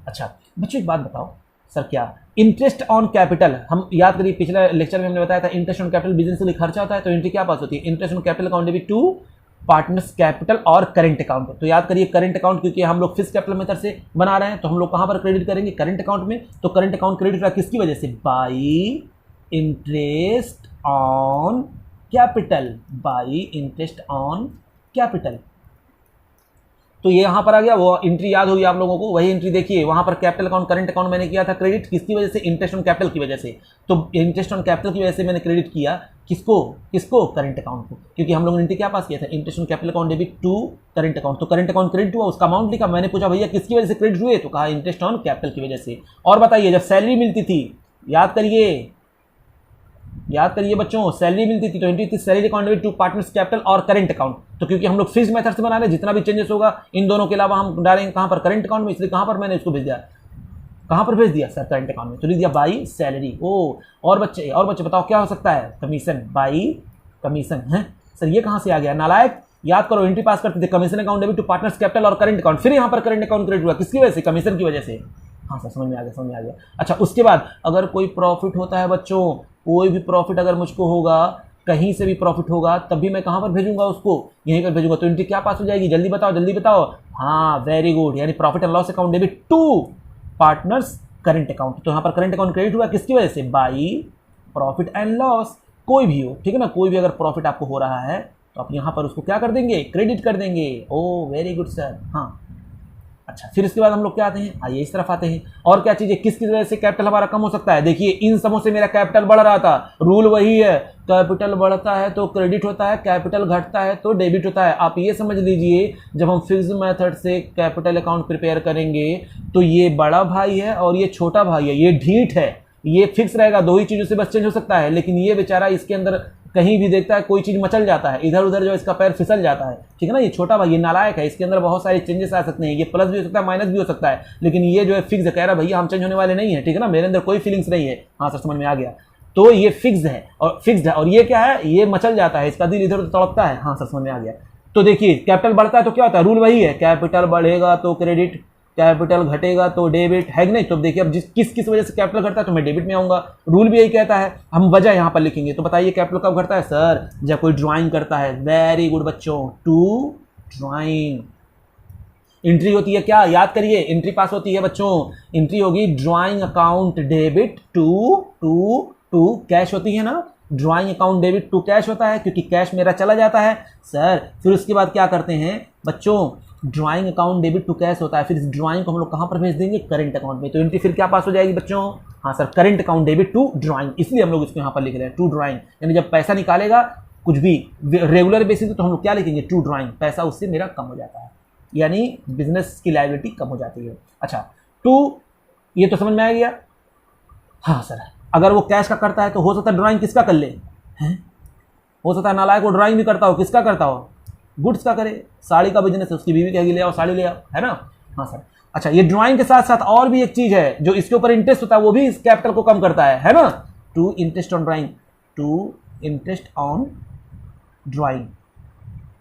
अच्छा बच्चों एक बात बताओ सर, क्या इंटरेस्ट ऑन कैपिटल, हम याद करिए पिछले लेक्चर में हमने बताया था इंटरेस्ट ऑन कैपिटल बिजनेस के लिए खर्चा होता है, तो एंट्री क्या पास होती है, interest on capital account debit to partners capital और करंट अकाउंट। तो याद करिए करंट अकाउंट क्योंकि हम लोग फिक्स्ड कैपिटल मेथड से बना रहे हैं तो हम लोग कहां पर क्रेडिट करेंगे, करंट अकाउंट में। तो करंट अकाउंट क्रेडिट हुआ किसकी वजह से, by interest on capital, by interest on capital. तो ये यहां पर आ गया, वो एंट्री याद होगी आप लोगों को, वही एंट्री देखिए वहां पर कैपिटल अकाउंट करंट अकाउंट मैंने किया था क्रेडिट, किसकी वजह से, इंटरेस्ट ऑन कैपिटल की वजह से। तो इंटरेस्ट ऑन कैपिटल की वजह से मैंने क्रेडिट किया किसको करंट अकाउंट को, क्योंकि हम लोगों ने एंट्री क्या पास किया था, interest on capital account debit to current account. तो करंट अकाउंट क्रेडिट हुआ, उसका अमाउंट लिखा, मैंने पूछा भैया किसकी वजह से क्रेडिट हुए, तो कहा इंटरेस्ट ऑन कैपिटल की वजह से। और बताइए जब सैलरी मिलती थी, याद करिए बच्चों, सैलरी मिलती थी तो एंट्री थी salary account debit to partners capital और करंट अकाउंट। तो क्योंकि हम लोग फिक्स्ड मेथड से बना रहे हैं, जितना भी चेंजेस होगा इन दोनों के अलावा हम डालेंगे कहां पर, करंट अकाउंट में, इसलिए कहां पर मैंने इसको भेज दिया, कहां पर भेज दिया सर, करंट अकाउंट में, तो लिख दिया बाई सैलरी। ओ और बच्चे बताओ क्या हो सकता है, कमीशन, बाई कमीशन है सर, ये कहां से आ गया, नालायक। याद करो एंट्री पास करते थे commission account debit to partners capital और करंट अकाउंट, फिर यहां पर करंट अकाउंट क्रेडिट हुआ किसकी वजह से, कमीशन की वजह से। हाँ सर समझ में आ गया। अच्छा उसके बाद अगर कोई प्रॉफिट होता है बच्चों, कोई भी प्रॉफिट अगर मुझको होगा, कहीं से भी प्रॉफिट होगा, तब भी मैं कहां पर भेजूंगा उसको, यहीं पर भेजूंगा। तो एंट्री क्या पास हो जाएगी, जल्दी बताओ। हाँ वेरी गुड, यानी profit and loss account debit to partners current account. तो यहाँ पर करंट अकाउंट क्रेडिट हुआ किसकी वजह से, बाई प्रॉफिट एंड लॉस, कोई भी हो, ठीक है ना, कोई भी अगर प्रॉफिट आपको हो रहा है तो आप यहाँ पर उसको क्या कर देंगे, क्रेडिट कर देंगे। ओ वेरी गुड सर। हाँ अच्छा फिर इसके बाद हम लोग क्या आते हैं, आइए इस तरफ आते हैं। और क्या चीज़ है, किसकी वजह से कैपिटल हमारा कम हो सकता है, देखिए इन समों से मेरा कैपिटल बढ़ रहा था, रूल वही है, कैपिटल बढ़ता है तो क्रेडिट होता है, कैपिटल घटता है तो डेबिट होता है। आप ये समझ लीजिए जब हम फिक्स्ड मेथड से कैपिटल अकाउंट प्रिपेयर करेंगे तो ये बड़ा भाई है और ये छोटा भाई है, ये ढीठ है, ये फिक्स रहेगा, दो ही चीज़ों से बस चेंज हो सकता है। लेकिन ये बेचारा इसके अंदर कहीं भी देखता है कोई चीज़ मचल जाता है, इधर उधर जो इसका पैर फिसल जाता है, ठीक है ना। ये छोटा भाई, ये नालायक है, इसके अंदर बहुत सारे चेंजेस आ सकते हैं, ये प्लस भी हो सकता है माइनस भी हो सकता है, लेकिन ये जो है फिक्स है, कह रहा भैया हम चेंज होने वाले नहीं है, ठीक है ना, मेरे अंदर कोई फीलिंग्स नहीं है। हाँ सर समझ में आ गया। तो ये फिक्स है और ये क्या है, ये मचल जाता है, इसका दिल इधर उधर तड़पता है। हाँ सर समझ में आ गया। तो देखिए कैपिटल बढ़ता है तो क्या होता है, रूल वही है, कैपिटल बढ़ेगा तो क्रेडिट, कैपिटल घटेगा तो डेबिट, है कि नहीं। तो देखिए अब किस वजह से कैपिटल घटता है तो मैं डेबिट में आऊंगा, रूल भी यही कहता है, हम वजह यहां पर लिखेंगे। तो बताइए कैपिटल कब घटता है सर, जब कोई ड्राइंग करता है। वेरी गुड बच्चों, टू ड्राइंग। एंट्री होती है क्या, याद करिए एंट्री पास होती है बच्चों, एंट्री होगी drawing account debit to cash होती है ना, drawing account debit to cash होता है क्योंकि कैश मेरा चला जाता है सर। फिर उसके बाद क्या करते हैं बच्चों, drawing account debit to cash होता है, फिर इस ड्राइंग को हम लोग कहां पर भेज देंगे, करंट अकाउंट में। तो एंट्री फिर क्या पास हो जाएगी बच्चों, हाँ sir current account debit to drawing, इसलिए हम लोग इसको यहाँ पर लिख रहे हैं टू ड्राइंग, यानी जब पैसा निकालेगा कुछ भी रेगुलर बेसिस पे तो हम लोग क्या लिखेंगे, टू ड्राइंग, पैसा उससे मेरा कम हो जाता है, यानी बिजनेस की लायबिलिटी कम हो जाती है। अच्छा, टू, ये तो समझ में आ गया। हाँ सर, अगर वो कैश का करता है तो हो सकता है ड्राइंग किसका कर ले, हैं? हो सकता है नालायक वो ड्राइंग भी करता हो, किसका करता हो, गुड्स का करे, साड़ी का बिजनेस है, उसकी बीवी कहेगी ले आओ साड़ी ले आओ, है ना। हाँ सर। अच्छा, ये ड्राइंग के साथ साथ और भी एक चीज है जो इसके ऊपर इंटरेस्ट होता है, वो भी इस कैपिटल को कम करता है ना। To interest on drawing, to interest on drawing.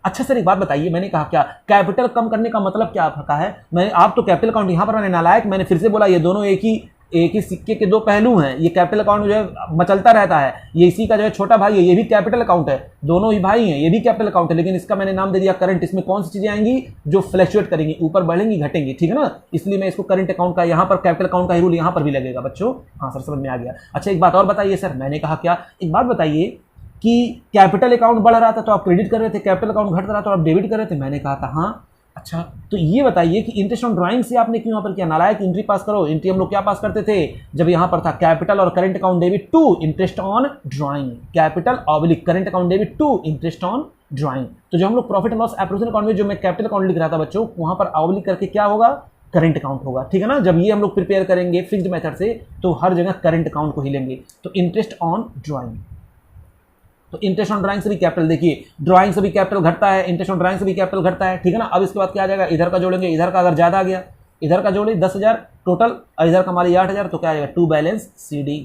अच्छा सर एक बात बताइए, मैंने कहा क्या कैपिटल कम करने का मतलब क्या आपका है, मैं आप तो कैपिटल अकाउंट यहां पर मैंने नालायक, मैंने फिर से बोला ये दोनों एक ही सिक्के के दो पहलू हैं। ये कैपिटल अकाउंट जो है मचलता रहता है, ये इसी का जो है छोटा भाई है, ये भी कैपिटल अकाउंट है, दोनों ही भाई हैं, ये भी कैपिटल अकाउंट है, लेकिन इसका मैंने नाम दे दिया करंट। इसमें कौन सी चीजें आएंगी जो फ्लैक्चुएट करेंगी, ऊपर बढ़ेंगी घटेंगी, ठीक है ना, इसलिए मैं इसको करंट अकाउंट का, यहाँ पर कैपिटल अकाउंट का ही रूल यहाँ पर भी लगेगा बच्चों। हाँ सर समझ में आ गया। अच्छा एक बात और बताइए सर, मैंने कहा क्या, एक बात बताइए कि कैपिटल अकाउंट बढ़ रहा था तो आप क्रेडिट कर रहे थे, कैपिटल अकाउंट घट रहा था तो आप डेबिट कर रहे थे, मैंने कहा था हाँ। अच्छा तो ये बताइए कि इंटरेस्ट ऑन ड्राइंग से आपने क्यों यहाँ पर किया, नालायक एंट्री पास करो। एंट्री हम लोग क्या पास करते थे जब यहाँ पर था, कैपिटल और current account debit to interest on drawing, capital oblique current account debit to interest on drawing. तो जो हम लोग profit and loss appropriation account में जो मैं कैपिटल अकाउंट लिख रहा था बच्चों, वहां पर ऑब्लिक करके क्या होगा, करंट अकाउंट होगा, ठीक है ना। जब ये हम लोग प्रिपेयर करेंगे फिक्स्ड मेथड से तो हर जगह करंट अकाउंट को ही लेंगे। तो इंटरेस्ट ऑन ड्राइंग, तो इंटरेस्ट ऑन ड्राइंग से भी कैपिटल, देखिए ड्राइंग से भी कैपिटल घटता है, इंटरेस्ट ऑन ड्राइंग से भी कैपिटल घटता है, ठीक है ना। अब इसके बाद क्या आ जाएगा, इधर का जोड़ेंगे, इधर का अगर ज्यादा आ गया, इधर का जोड़े 10,000 टोटल और इधर का मालिक 8,000, तो क्या आ जाएगा, to balance C D,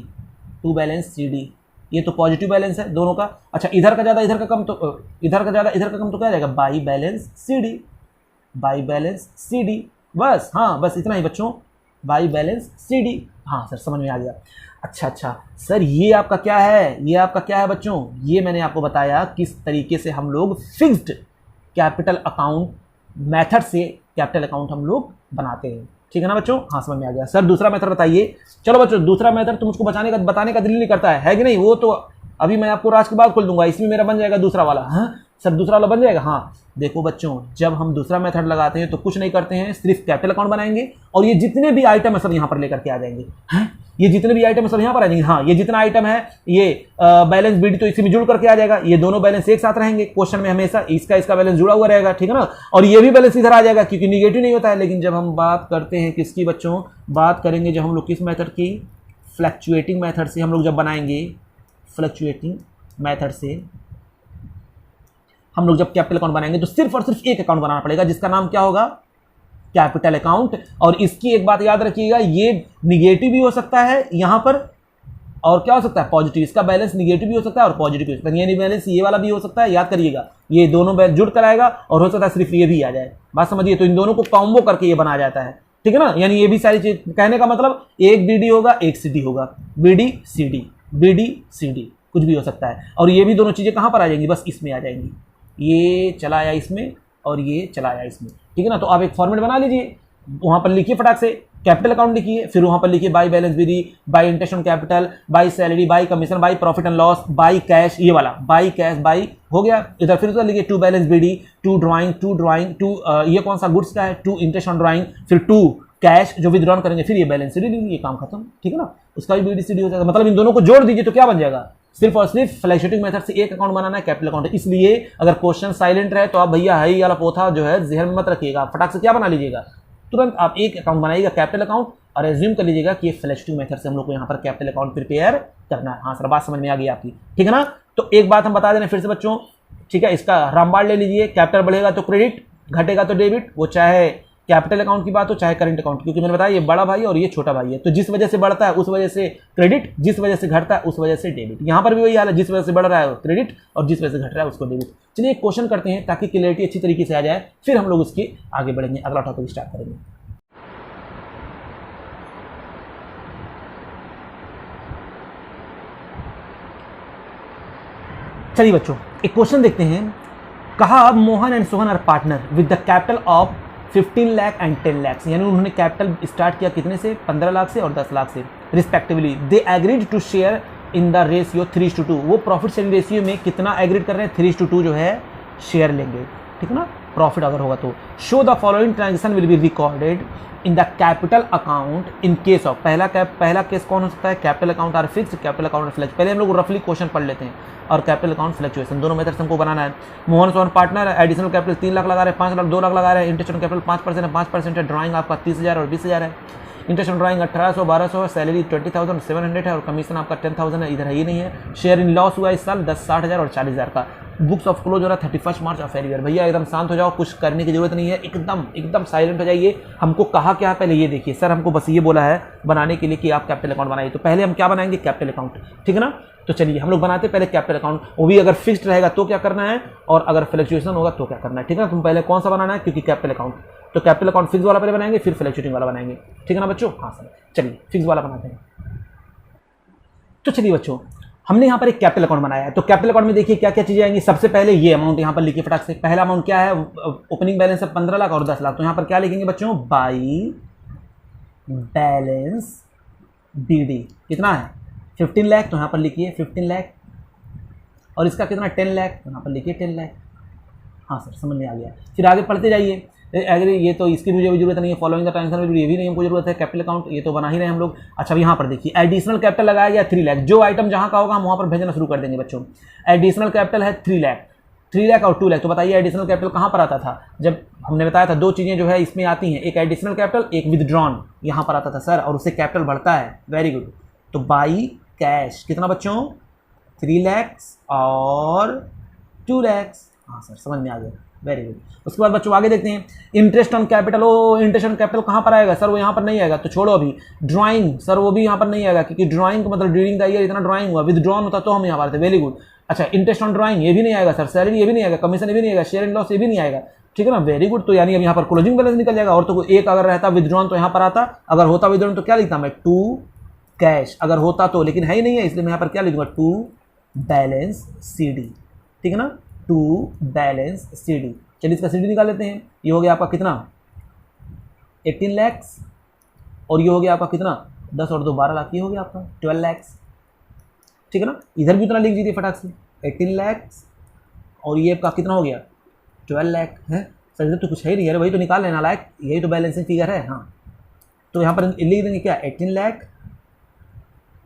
to balance C D, ये तो पॉजिटिव बैलेंस है दोनों का। अच्छा इधर का ज्यादा इधर का कम, तो इधर का ज्यादा इधर का कम, तो क्या आ जाएगा, by balance C D, by balance C D, बस हाँ बस इतना ही बच्चों, बाई बैलेंस सी डी। हाँ सर समझ में आ गया। अच्छा सर ये आपका क्या है, ये आपका क्या है बच्चों, ये मैंने आपको बताया किस तरीके से हम लोग फिक्स्ड कैपिटल अकाउंट मेथड से कैपिटल अकाउंट हम लोग बनाते हैं, ठीक है ना बच्चों। हाँ समझ में आ गया। सर दूसरा मेथड बताइए। चलो बच्चों दूसरा मेथड तो मुझको बताने का दिल नहीं करता है कि नहीं, वो तो अभी मैं आपको राज के बाद खोल दूंगा, इसमें मेरा बन जाएगा दूसरा वाला। हाँ सर दूसरा वाला बन जाएगा। हाँ देखो बच्चों, जब हम दूसरा मेथड लगाते हैं तो कुछ नहीं करते हैं, सिर्फ कैपिटल अकाउंट बनाएंगे और ये जितने भी आइटम है सब यहाँ पर लेकर के आ जाएंगे। हैं ये जितने भी आइटम है सब यहाँ पर आ जाएंगे। हाँ ये जितना आइटम है ये बैलेंस बीडी तो इसी में जुड़ करके आ जाएगा, ये दोनों बैलेंस एक साथ रहेंगे क्वेश्चन में, हमेशा इसका बैलेंस जुड़ा हुआ रहेगा, ठीक है ना। और ये भी बैलेंस इधर आ जाएगा क्योंकि निगेटिव नहीं होता है। लेकिन जब हम बात करते हैं किसकी बच्चों, बात करेंगे जब हम लोग किस मेथड की, फ्लक्चुएटिंग मेथड से हम लोग जब बनाएंगे, फ्लक्चुएटिंग मेथड से हम लोग जब कैपिटल अकाउंट बनाएंगे तो सिर्फ और सिर्फ एक अकाउंट बनाना पड़ेगा जिसका नाम क्या होगा, कैपिटल अकाउंट। और इसकी एक बात याद रखिएगा, ये निगेटिव भी हो सकता है यहाँ पर और क्या हो सकता है, पॉजिटिव। इसका बैलेंस निगेटिव भी हो सकता है और पॉजिटिव भी हो सकता है, यानी बैलेंस ये वाला भी हो सकता है, याद करिएगा ये दोनों बैलेंस जुड़ कर आएगा और हो सकता है सिर्फ ये भी आ जाए, बात समझिए। तो इन दोनों को कॉम्बो करके ये बनाया जाता है, ठीक है ना। यानी ये भी सारी चीज कहने का मतलब, एक बीडी होगा एक सीडी होगा, बीडी सीडी कुछ भी हो सकता है। और ये भी दोनों चीजें कहां पर आ जाएंगी, बस इसमें आ जाएंगी, ये चला आया इसमें और ये चला आया इसमें, ठीक है ना। तो आप एक फॉर्मेट बना लीजिए, वहां पर लिखिए फटाक से कैपिटल अकाउंट लिखिए, फिर वहां पर लिखिए by balance BD, by interest on capital, by salary, by commission, by profit and loss, by cash, ये वाला बाई कैश, बाई हो गया। इधर फिर उधर लिखिए to balance BD, to drawing, to ये कौन सा गुड्स का है, टू इंटरेस्ट ऑन ड्राइंग, फिर टू कैश जो विड्रॉन करेंगे, फिर ये बैलेंस शीट, ये काम खत्म, ठीक है ना। उसका भी बीडी सीडी हो जाएगा। मतलब इन दोनों को जोड़ दीजिए तो क्या बन जाएगा, सिर्फ और सिर्फ फ्लैक्चुएटिंग मेथड से एक अकाउंट बनाना है, कैपिटल अकाउंट। इसलिए अगर क्वेश्चन साइलेंट रहे तो आप भैया हाई वाला पोथा जो है जहन में मत रखिएगा, फटाक से क्या बना लीजिएगा, तुरंत आप एक अकाउंट बनाइएगा कैपिटल अकाउंट और एज्यूम कर लीजिएगा कि ये फ्लैक्चुएटिंग मेथड से हम लोग को यहाँ पर कैपिटल अकाउंट प्रिपेयर करना है। हाँ सर बात समझ में आ गई आपकी, ठीक है ना। तो एक बात हम बता दें फिर से बच्चों, ठीक है, इसका रामबाण ले लीजिए, कैपिटल बढ़ेगा तो क्रेडिट, घटेगा तो डेबिट, वो चाहे कैपिटल अकाउंट की बात हो चाहे करंट अकाउंट, क्योंकि मैंने बताया ये बड़ा भाई और ये छोटा भाई है। तो जिस वजह से बढ़ता है उस वजह से क्रेडिट, जिस वजह से घटता है उस वजह से डेबिट। यहाँ पर भी वही हाल है, जिस वजह से बढ़ रहा है क्रेडिट और जिस वजह से घट रहा है उसको डेबिट। चलिए एक क्वेश्चन करते हैं ताकि क्लियरिटी अच्छी तरीके से आ जाए, फिर हम लोग उसके आगे बढ़ेंगे, अगला टॉपिक स्टार्ट करेंगे। चलिए बच्चों एक क्वेश्चन देखते हैं। कहा Mohan and Sohan are partner with the capital of 15 lakh and 10 lakh, यानी उन्होंने कैपिटल स्टार्ट किया कितने से, 15 लाख से और 10 लाख से respectively. They agreed to share in the ratio 3:2, वो प्रॉफिट शेयरिंग रेशियो में कितना एग्रीड कर रहे हैं, 3:2 जो है शेयर लेंगे, ठीक है ना। प्रॉफिट अगर होगा तो। Show the following transaction will be recorded in the capital account in case of, पहला केस कौन हो सकता है, capital account are fix, capital account fluctuating. पहले हम लोग रफली क्वेश्चन पढ़ लेते हैं, और कैपिटल अकाउंट फ्लक्चुएशन दोनों मेथड हमको बनाना है। Mohan Sohan partner, additional capital 3 lakh लगा रहे हैं, 5 लाख 2 लाख लगा रहे हैं, इंटरेस्ट ऑन कैपिटल 5% है, 5% है, ड्राइंग आपका 30,000 और 20,000 है, इंटरेस्ट ऑन ड्राइंग 1800 1200 है, सैलरी 20,700 है और कमीशन आपका 10,000 है, इधर है ही नहीं है। शेयर इन लॉस हुआ इस साल 10 60,000 और 40,000 का। बुक्स ऑफ क्लोज हो रहा है 31 मार्च ऑफ एवरी ईयर। भैया एकदम शांत हो जाओ, कुछ करने की जरूरत नहीं है, एकदम साइलेंट हो जाइए। हमको कहा क्या है पहले ये देखिए, सर हमको बस ये बोला है बनाने के लिए कि आप कैपिटल अकाउंट बनाइए, तो पहले हम क्या बनाएंगे, कैपिटल अकाउंट, ठीक है ना। तो चलिए हम लोग बनाते पहले कैपिटल अकाउंट, वो भी अगर फिक्स्ड रहेगा तो क्या करना है, और अगर फ्लक्चुएशन होगा तो क्या करना है, ठीक है। तुम पहले कौन सा बनाना है, क्योंकि कैपिटल अकाउंट, तो कैपिटल अकाउंट फिक्स वाला पहले बनाएंगे, फिर फ्लक्चुएटिंग वाला बनाएंगे, ठीक है ना बच्चों। हाँ सर, चलिए फिक्स वाला बनाते हैं। तो चलिए बच्चों, हमने यहाँ पर एक कैपिटल अकाउंट बनाया है, तो कैपिटल अकाउंट में देखिए क्या क्या चीजें आएंगी। सबसे पहले ये अमाउंट यहाँ पर लिखिए फटाक से। पहला अमाउंट क्या है, ओपनिंग बैलेंस है 15 लाख और 10 लाख, तो यहाँ पर क्या लिखेंगे बच्चों, बाई बैलेंस BD कितना है 15 लाख, तो यहाँ पर लिखिए 15 लाख, और इसका कितना 10 लाख, तो यहाँ पर लिखिए 10 लाख। हाँ सर समझ में आ गया। फिर आगे पढ़ते जाइए। अगर ये तो इसकी मुझे भी जरूरत नहीं है, फॉलोइंग द ट्रांजेक्शन ये भी नहीं हमको जरूरत है। कैपिटल अकाउंट ये तो बना ही रहे हम लोग। अच्छा यहाँ पर देखिए एडिशनल कैपिटल लगाया गया 3 लाख, जो आइटम जहाँ का होगा हम वहाँ पर भेजना शुरू कर देंगे बच्चों। एडिशनल कैपिटल है 3 लाख और 2 लाख, तो बताइए एडिशनल कैपिटल कहाँ पर आता था, जब हमने बताया था दो चीज़ें जो है इसमें आती हैं, एक एडिशनल कैपिटल एक विदड्रॉन, यहाँ पर आता था सर, और उससे कैपिटल बढ़ता है। Very good. तो बाई कैश कितना बच्चों, 3 लाख और 2 लाख। हाँ सर समझ में आ गया, वेरी गुड। उसके बाद बच्चों आगे देखते हैं, इंटरेस्ट ऑन कैपिटल। ओ इंटरेस्ट ऑन कैपिटल कहाँ पर आएगा सर, वो यहाँ पर नहीं आएगा, तो छोड़ो अभी। ड्राइंग सर वो भी यहाँ पर नहीं आएगा, क्योंकि ड्राइंग का मतलब ड्यूरिंग द ईयर इतना ड्राइंग हुआ, विदड्रॉन होता तो हम यहाँ पर थे। Very good. अच्छा इंटरेस्ट ऑन ड्राइंग ये भी नहीं आएगा सर, सैलरी ये भी नहीं आएगा, कमीशन ये भी नहीं आएगा, शेयर इन लॉस ये भी नहीं आएगा, ठीक है ना। Very good. तो यानी अब यहाँ पर क्लोजिंग बैलेंस निकल जाएगा, और तो एक अगर रहता विदड्रॉन तो यहाँ पर आता, अगर होता विदड्रॉन तो क्या लिखता मैं, टू कैश अगर होता तो, लेकिन है ही नहीं है, इसलिए मैं यहाँ पर क्या लिखूंगा, टू बैलेंस CD, ठीक है ना, टू बैलेंस CD। चलिए इसका CD निकाल लेते हैं। ये हो गया आपका कितना 18 लाख, और ये हो गया आपका कितना 10 और 2 12 लाख, ये हो गया आपका 12 लाख, ठीक है ना। इधर भी उतना लिख दीजिए फटाक से, 18 लाख और ये आपका कितना हो गया 12 लाख है सर। इधर तो कुछ है ही नहीं, अरे वही तो निकाल लेना लायक, यही तो बैलेंसिंग फिगर है। हाँ तो यहाँ पर लिख देंगे क्या 18 लाख,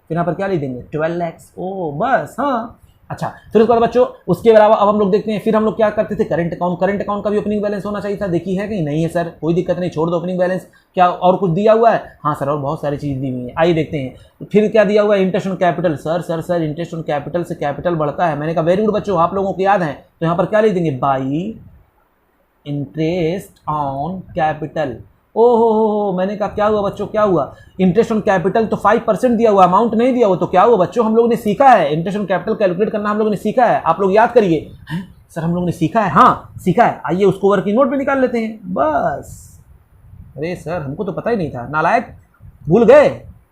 फिर यहाँ पर क्या लिख देंगे 12 लाख। ओ बस। हाँ अच्छा, फिर उसके बाद बच्चों उसके अलावा अब हम लोग देखते हैं, फिर हम लोग क्या करते थे, करंट अकाउंट। करंट अकाउंट का भी ओपनिंग बैलेंस होना चाहिए था, देखिए है कहीं, नहीं है सर, कोई दिक्कत नहीं, छोड़ दो ओपनिंग बैलेंस। क्या और कुछ दिया हुआ है, हाँ सर और बहुत सारी चीज़ दी हुई है, आइए देखते हैं। फिर क्या दिया हुआ है, interest on capital. Sir interest on capital से कैपिटल बढ़ता है, मैंने कहा वेरी गुड बच्चों, आप लोगों को याद है, तो यहाँ पर क्या लिख देंगे, बाई इंटरेस्ट ऑन कैपिटल। ओहो मैंने कहा क्या हुआ बच्चों, क्या हुआ, इंटरेस्ट ऑन कैपिटल तो 5% दिया हुआ, अमाउंट नहीं दिया हुआ, तो क्या हुआ बच्चों, हम लोगों ने सीखा है इंटरेस्ट ऑन कैपिटल कैलकुलेट करना, हम लोगों ने सीखा है, आप लोग याद करिए। सर हम लोगों ने सीखा है, हाँ सीखा है, आइए उसको वर्किंग नोट पे निकाल लेते हैं बस। अरे सर हमको तो पता ही नहीं था, नालायक, भूल गए।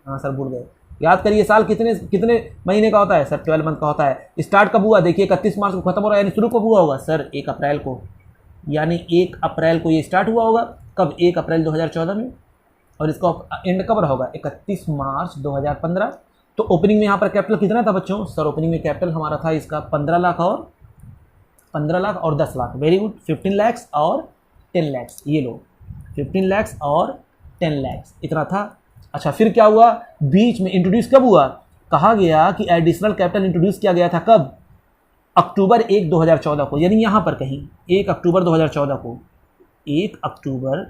हाँ सर भूल गए, याद करिए। साल कितने महीने का होता है सर, 12 मंथ का होता है। स्टार्ट कब हुआ, देखिए 31 मार्च को खत्म हो रहा है, यानी शुरू कब हुआ होगा सर 1 अप्रैल को, यानी 1 अप्रैल को ये स्टार्ट हुआ होगा, कब 1 अप्रैल 2014 में, और इसका एंड कब रहा होगा 31 मार्च 2015। तो ओपनिंग में यहाँ पर कैपिटल कितना था बच्चों, सर ओपनिंग में कैपिटल हमारा था इसका 15 लाख और 10 लाख। वेरी गुड, 15 लाख और 10 लाख, ये लो 15 लाख और 10 लाख इतना था। अच्छा फिर क्या हुआ, बीच में इंट्रोड्यूस कब हुआ, कहा गया कि एडिशनल कैपिटल इंट्रोड्यूस किया गया था कब, अक्टूबर 1 2014 को, यानी यहाँ पर कहीं 1 अक्टूबर 2014 को, 1 अक्टूबर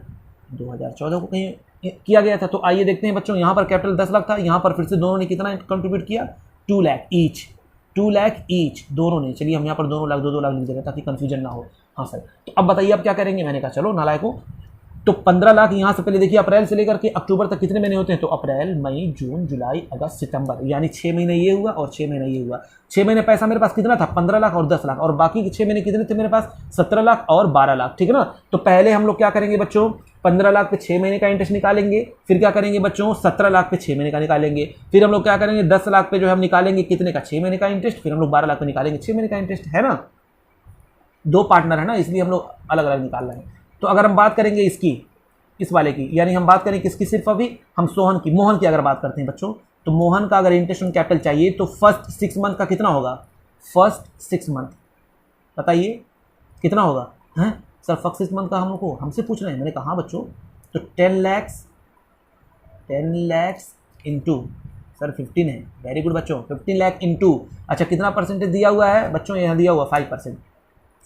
2014 को कहीं किया गया था। तो आइए देखते हैं बच्चों, यहाँ पर कैपिटल 10 लाख था, यहाँ पर फिर से दोनों ने कितना कंट्रीब्यूट किया, 2 लाख ईच, 2 लाख ईच दोनों ने। चलिए हम यहाँ पर 2 लाख 2 लाख लिख दे रहे ताकि कंफ्यूजन ना हो। हाँ सर, तो अब बताइए अब क्या करेंगे, मैंने कहा चलो नालायकों, तो 15 लाख यहाँ से पहले देखिए अप्रैल से लेकर के अक्टूबर तक कितने महीने होते हैं, तो अप्रैल मई जून जुलाई अगस्त सितंबर, यानी 6 महीने ये हुआ और 6 महीने ये हुआ। 6 महीने पैसा मेरे पास कितना था 15 लाख और 10 लाख, और बाकी के 6 महीने कितने थे मेरे पास 17 लाख और 12 लाख, ठीक है ना। तो पहले हम लोग क्या करेंगे बच्चों, 15 लाख पे 6 महीने का इंटरेस्ट निकालेंगे, फिर क्या करेंगे बच्चों 17 लाख पे 6 महीने का निकालेंगे, फिर हम लोग क्या करेंगे 10 लाख पे जो है हम निकालेंगे कितने का 6 महीने का इंटरेस्ट, फिर हम लोग 12 लाख पे निकालेंगे 6 महीने का इंटरेस्ट, है ना। 2 पार्टनर है ना, इसलिए हम लोग अलग अलग निकाल रहे हैं। तो अगर हम बात करेंगे इसकी, इस वाले की, यानी हम बात करें किसकी, सिर्फ अभी हम मोहन की अगर बात करते हैं बच्चों, तो मोहन का अगर इंटरेस्ट ऑन कैपिटल चाहिए तो फर्स्ट 6 मंथ का कितना होगा, फर्स्ट 6 मंथ बताइए कितना होगा, हैं सर फर्स्ट 6 मंथ का हम लोग को हमसे पूछ रहे हैं। मैंने कहा हाँ बच्चों, तो 10 lakhs इंटू सर 15 है, वेरी गुड बच्चों, 15 लाख इंटू, अच्छा कितना परसेंटेज दिया हुआ है बच्चों, यहाँ दिया हुआ 5%,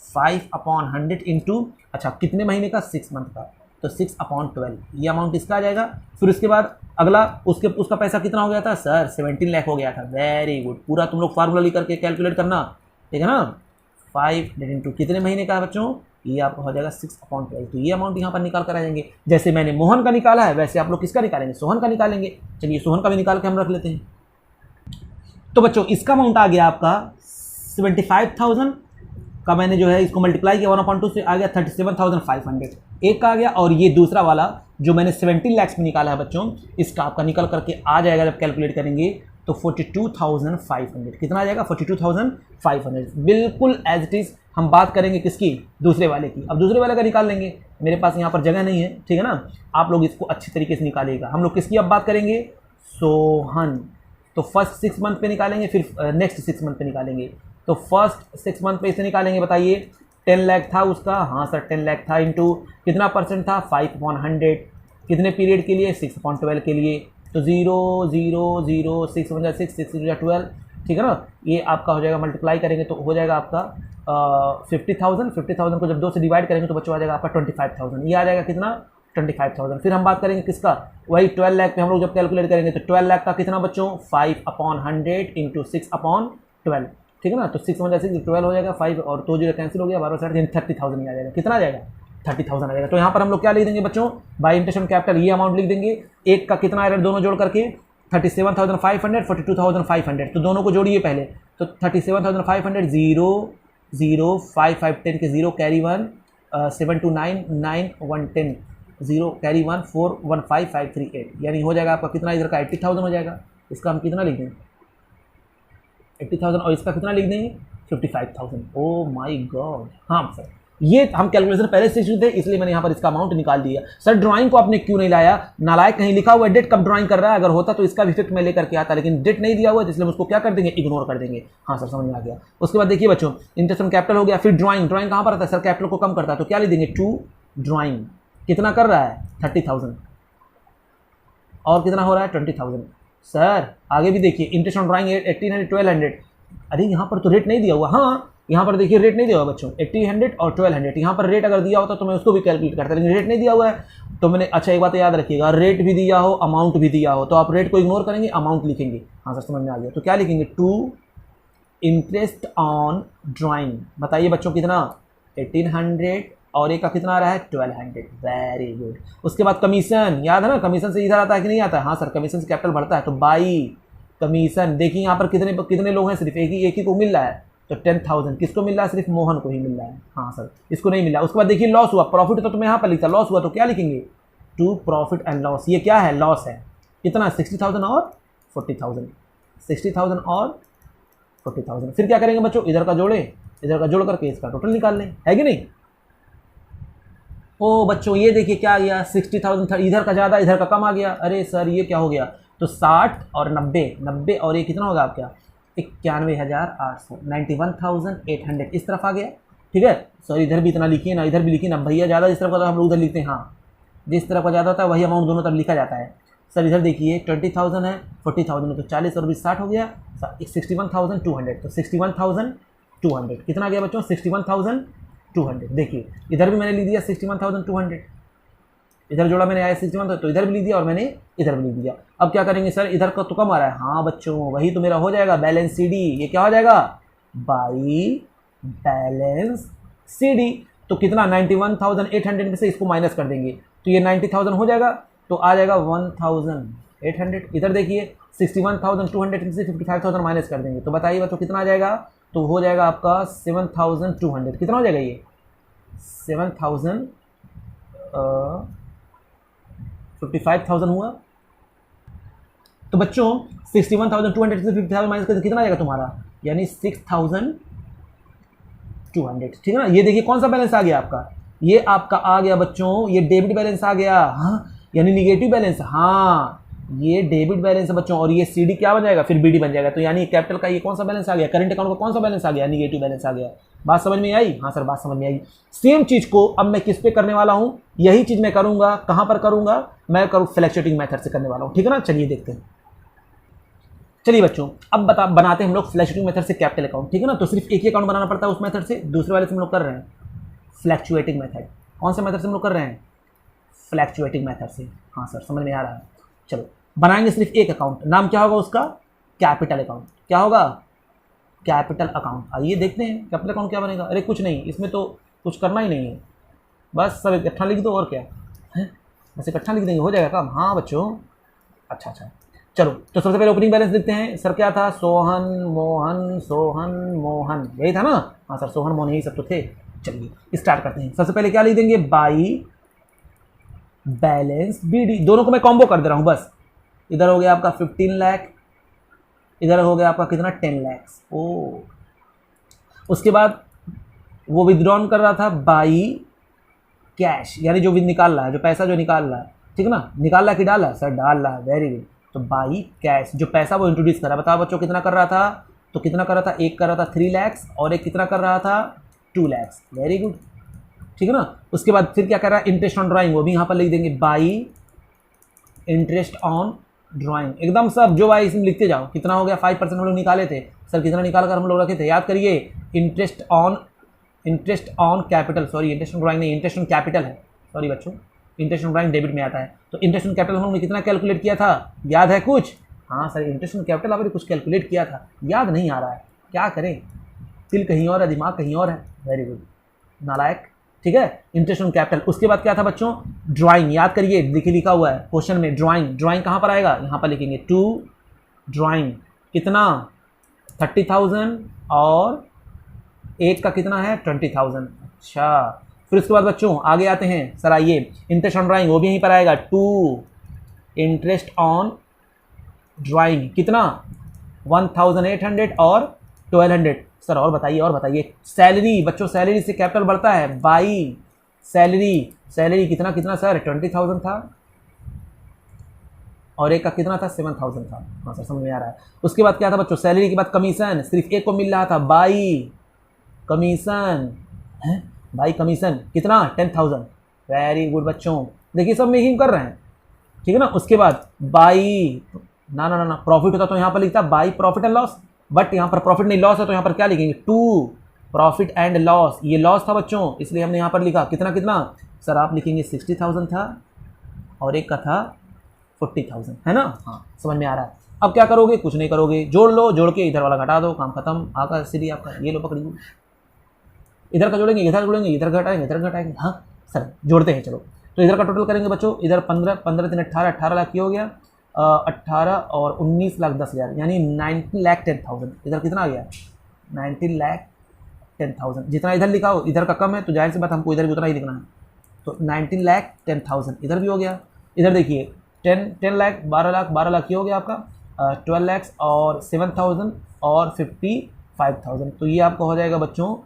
5/100 इंटू, अच्छा कितने महीने का, 6 मंथ का, तो 6/12 ये अमाउंट इसका आ जाएगा। फिर उसके बाद अगला उसका पैसा कितना हो गया था सर, 17 लाख हो गया था, वेरी गुड। पूरा तुम लोग फार्मूला लिख करके कैलकुलेट करना, ठीक है ना। 5 इंटू कितने महीने का है बच्चों, ये आपका हो जाएगा 6/12, तो ये अमाउंट यहाँ पर निकाल कर आ जाएंगे। जैसे मैंने मोहन का निकाला है वैसे आप लोग किसका निकालेंगे, सोहन का निकालेंगे। चलिए सोहन का भी निकाल के हम रख लेते हैं। तो बच्चों इसका अमाउंट आ गया आपका 75,000 का, मैंने जो है इसको मल्टीप्लाई किया 1/2 से आ गया 37,500 एक का आ गया। और ये दूसरा वाला जो मैंने 17 लाख में निकाला है बच्चों, इसका आपका निकल करके आ जाएगा जब कैलकुलेट करेंगे तो 42,500, कितना आ जाएगा 42,500, बिल्कुल एज इट इज़। हम बात करेंगे किसकी, दूसरे वाले की। अब दूसरे वाले का निकाल लेंगे, मेरे पास यहाँ पर जगह नहीं है, ठीक है ना, आप लोग इसको अच्छी तरीके से निकालिएगा। हम लोग किसकी अब बात करेंगे, सोहन। तो फर्स्ट 6 मंथ पे निकालेंगे, फिर नेक्स्ट 6 मंथ पे निकालेंगे। तो फर्स्ट 6 मंथ पे इसे निकालेंगे, बताइए 10 लाख था उसका, हाँ सर 10 लाख था, इंटू कितना परसेंट था 5/100, कितने पीरियड के लिए 6/12 के लिए, तो 0 0 0 6 1 6 6 12, ठीक है ना। ये आपका हो जाएगा, मल्टीप्लाई करेंगे तो हो जाएगा आपका 50,000 को जब 2 से डिवाइड करेंगे तो बच्चों आ जाएगा आपका 25,000, ये आ जाएगा कितना 25,000। फिर हम बात करेंगे किसका, वही 12 लाख पे हम लोग जब कैलकुलेट करेंगे तो 12 लाख का कितना बच्चों 5/100 इंटू 6/12, ठीक है ना। तो 6 1 6 12 हो जाएगा, 5 और 2 0 कैंसिल हो गया, 12 60 30,000 ही आ जाएगा, कितना आ जाएगा 30,000 आ जाएगा। तो यहाँ पर हम लोग क्या लिख देंगे बच्चों, बाय इंटरेस्ट कैपिटल ये अमाउंट लिख देंगे। एक का कितना आएगा दोनों जोड़ करके 37,500 42,500, तो दोनों को जोड़िए पहले, तो 37,500 0 0 5 5 10 के 0 कैरी 1 7 2 9 9 1 10 0 कैरी 1 4 1 5 5 3 8, यानी हो जाएगा आपका कितना, इधर का 80,000 हो जाएगा। इसका हम कितना लिख देंगे 80,000 और इसका कितना लिख देंगे 55,000। ओ माय गॉड, हाँ सर ये हम कैलकुलेशन पहले से थे, इसलिए मैंने यहाँ पर इसका अमाउंट निकाल दिया। सर ड्राइंग को आपने क्यों नहीं लाया, नालायक कहीं लिखा हुआ है डेट कब ड्राइंग कर रहा है, अगर होता तो इसका इफेक्ट मैं लेकर के आता, लेकिन डेट नहीं दिया हुआ है इसलिए हम उसको क्या कर देंगे, इग्नोर कर देंगे। हाँ सर समझ में आ गया। उसके बाद देखिए बच्चों इंटरेस्ट ऑन कैपिटल हो गया, फिर ड्राइंग कहाँ पर आता है सर, कैपिटल को कम करता है, तो क्या लिख देंगे टू ड्राइंग, कितना कर रहा है 30,000 और कितना हो रहा है 20,000। सर आगे भी देखिए इंटरेस्ट ऑन ड्राइंग 1800 1200, अरे यहाँ पर तो रेट नहीं दिया हुआ, हाँ यहाँ पर देखिए रेट नहीं दिया हुआ बच्चों 1800 और 1200, यहाँ पर रेट अगर दिया होता तो मैं उसको भी कैलकुलेट करता, लेकिन रेट नहीं दिया हुआ है। तो मैंने अच्छा एक बात याद रखिएगा, रेट भी दिया हो अमाउंट भी दिया हो तो आप रेट को इग्नोर करेंगे, अमाउंट लिखेंगे। हाँ सर समझ में आ गया। तो क्या लिखेंगे टू इंटरेस्ट ऑन ड्राइंग, बताइए बच्चों कितना 1800 और एक का कितना आ रहा है 1200, वेरी गुड। उसके बाद कमीशन, याद है ना कमीशन से इधर आता है कि नहीं आता है, हाँ सर कमीशन से कैपिटल बढ़ता है, तो बाई कमीशन। देखिए यहाँ पर कितने लोग हैं, सिर्फ एक ही को मिल रहा है, तो 10,000 किसको मिल रहा है, सिर्फ मोहन को ही मिल रहा है, हाँ सर इसको नहीं मिल रहा। उसके बाद देखिए लॉस हुआ, प्रॉफिट तो तुम्हें यहाँ पर लिखा, लॉस हुआ तो क्या लिखेंगे टू प्रॉफिट एंड लॉस, ये क्या है लॉस है, कितना 60,000 और 40,000, 60,000 और 40,000। फिर क्या करेंगे बच्चों, इधर का जोड़े, इधर का जोड़ करके इसका टोटल निकाल लें, है कि नहीं। ओ बच्चों ये देखिए क्या आ गया 60,000, इधर का ज़्यादा इधर का कम आ गया, अरे सर ये क्या हो गया, तो 60 और 90 और ये कितना होगा आपका 91,800, 91,800 इस तरफ आ गया, ठीक है। सर इधर भी इतना लिखिए ना, इधर भी लिखिए ना भैया, ज़्यादा जिस तरफ का तो हम लोग उधर लिखते हैं, हाँ जिस तरफ का ज़्यादा होता है वही अमाउंट दोनों तरफ लिखा जाता है। सर इधर देखिए 20,000 है 40,000 में, तो 40 और 20 60 हो गया, 61,200, तो 61,200 कितना गया बच्चों 61,200। देखिए इधर भी मैंने लिख दिया 61,200, इधर जोड़ा मैंने आया 61, तो इधर भी लिख दिया और मैंने इधर भी लिख दिया। अब क्या करेंगे सर, इधर का तो कम आ रहा है, हाँ बच्चों वही तो मेरा हो जाएगा बैलेंस CD, ये क्या हो जाएगा बाई बैलेंस CD। तो कितना 91,800 में से इसको माइनस कर देंगे तो ये 90,000 हो जाएगा, तो आ जाएगा 1,800। इधर देखिए 61,200 में से 55,000 माइनस कर देंगे, तो बताइए बच्चों कितना आ जाएगा, तो हो जाएगा आपका 7,200, कितना हो जाएगा ये 55,000 हुआ। तो बच्चों 61,200 से 50,000 माइनस करके कितना आ जाएगा तुम्हारा, यानी 6,200, ठीक है ना। ये देखिए कौन सा बैलेंस आ गया आपका, ये आपका आ गया बच्चों, ये डेबिट बैलेंस आ गया, हाँ यानी निगेटिव बैलेंस, हाँ ये डेबिट बैलेंस है बच्चों, और ये CD क्या बन जाएगा फिर BD बन जाएगा। तो यानी कैपिटल का ये कौन सा बैलेंस आ गया, करंट अकाउंट का कौन सा बैलेंस आ गया, निगेटिव बैलेंस आ गया। बात समझ में आई? हाँ सर बात समझ में आई। सेम चीज को अब मैं किस पे करने वाला हूं, यही चीज मैं करूंगा, कहां पर करूंगा, मैं करूँ फ्लैक्चुएटिंग मेथड से करने वाला हूं, ठीक है ना। चलिए देखते हैं। चलिए बच्चों अब बनाते हैं हम लोग फ्लैक्चुएटिंग मेथड से कैपिटल अकाउंट, ठीक है ना। तो सिर्फ एक ही अकाउंट बनाना पड़ता है उस मेथड से, दूसरे वाले से हम लोग कर रहे हैं फ्लैक्चुएटिंग मेथड। कौन से मेथड से हम लोग कर रहे हैं? फ्लैक्चुएटिंग मेथड से। हाँ सर समझ में आ रहा है। चलो बनाएंगे सिर्फ एक अकाउंट, नाम क्या होगा उसका? Capital account. क्या होगा? Capital account. आइए देखते हैं कैपिटल अकाउंट क्या बनेगा। अरे कुछ नहीं, इसमें तो कुछ करना ही नहीं है, बस सब इकट्ठा लिख दो और क्या है, बस इकट्ठा लिख देंगे हो जाएगा काम। हाँ बच्चों अच्छा अच्छा चलो। तो सबसे पहले ओपनिंग बैलेंस देखते हैं। सर क्या था? सोहन मोहन सोहन मोहन, यही था ना। हाँ सर सोहन मोहन यही सब तो थे। चलिए स्टार्ट करते हैं। सबसे पहले क्या लिख देंगे? By balance BD. दोनों को मैं कॉम्बो कर दे रहा हूँ बस। इधर हो गया आपका 15 लाख, इधर हो गया आपका कितना? 10 लाख। ओ उसके बाद वो विथड्रॉन कर रहा था बाई कैश, यानी जो भी निकाल रहा है, जो पैसा जो निकाल रहा है, ठीक है ना। निकाल रहा कि डाल रहा? सर डाल रहा है, वेरी गुड। तो बाई कैश जो पैसा वो इंट्रोड्यूस कर रहा है। बताओ बच्चों कितना कर रहा था? तो कितना कर रहा था? एक कर रहा था 3 लाख और एक कितना कर रहा था? 2 लाख। वेरी गुड, ठीक है ना। उसके बाद फिर क्या कर रहा है? इंटरेस्ट ऑन ड्राइंग, वो भी यहाँ पर लिख देंगे बाई इंटरेस्ट ऑन ड्राइंग। एकदम सब जो भाई इसमें लिखते जाओ। कितना हो गया? 5% हम लोग निकाले थे सर, कितना निकाल कर हम लोग रखे थे याद करिए। Interest on capital, sorry interest on drawing नहीं, इंटरेस्ट ऑन कैपिटल है, सॉरी बच्चों। इंटरेस्ट ऑन ड्राइंग डेबिट में आता है। तो इंटरेस्ट ऑन कैपिटल हम लोग ने कितना कैलकुलेट किया था? याद है कुछ? हाँ सर इंटरेस्ट ऑन कैपिटल आपने कुछ कैलकुलेट किया था, याद नहीं आ रहा है, क्या करें, दिल कहीं और है दिमाग कहीं और है। वेरी गुड नालायक, ठीक है। Interest on capital. उसके बाद क्या था बच्चों? ड्राइंग। याद करिए, देखिए लिखा हुआ है क्वेश्चन में ड्राइंग। ड्राइंग कहाँ पर आएगा? यहाँ पर लिखेंगे टू ड्राइंग। कितना? 30,000 और एक का कितना है? 20,000। अच्छा फिर उसके बाद बच्चों आगे आते हैं। सर आइए इंटरेस्ट ऑन ड्राइंग वो भी यहीं पर आएगा, टू इंटरेस्ट ऑन ड्राइंग। कितना? 1,800 और 1,200। सर और बताइए सैलरी बच्चों, सैलरी से कैपिटल बढ़ता है बाई सैलरी कितना कितना सर? 20,000 था और एक का कितना था? 7,000 था। हाँ सर समझ में आ रहा है। उसके बाद क्या था बच्चों? सैलरी के बाद कमीशन, सिर्फ एक को मिल रहा था बाई कमीशन है, बाई कमीशन कितना? 10,000। वेरी गुड बच्चों, देखिए सब मेकिंग कर रहे हैं, ठीक है ना। उसके बाद बाई ना प्रॉफिट होता तो यहाँ पर लिखता by profit and loss, but यहाँ पर प्रॉफिट नहीं लॉस है, तो यहाँ पर क्या लिखेंगे? To profit and loss. ये लॉस था बच्चों, इसलिए हमने यहाँ पर लिखा कितना सर आप लिखेंगे 60,000 था और एक का था 40,000, है ना। हाँ समझ में आ रहा है। अब क्या करोगे? कुछ नहीं करोगे, जोड़ लो, जोड़ के इधर वाला घटा दो, काम खत्म। आका सीधी आपका ये लो पकड़िए, इधर का जोड़ेंगे इधर जोड़ेंगे, इधर घटाएंगे। हाँ सर जोड़ते हैं चलो। तो इधर का टोटल करेंगे बच्चों, इधर 15 3 18 लाख की हो गया, 18 और 19 लाख 10,000, यानी 19,10,000। इधर कितना आ गया? 19,10,000। जितना इधर लिखा हो, इधर का कम है तो जाहिर सी बात हमको इधर भी उतना ही लिखना है। तो 19,10,000 इधर भी हो गया। इधर देखिए 10 लाख 12 लाख ये हो गया आपका, 12 लाख और 7,000 और 55,000। तो ये आपका हो जाएगा बच्चों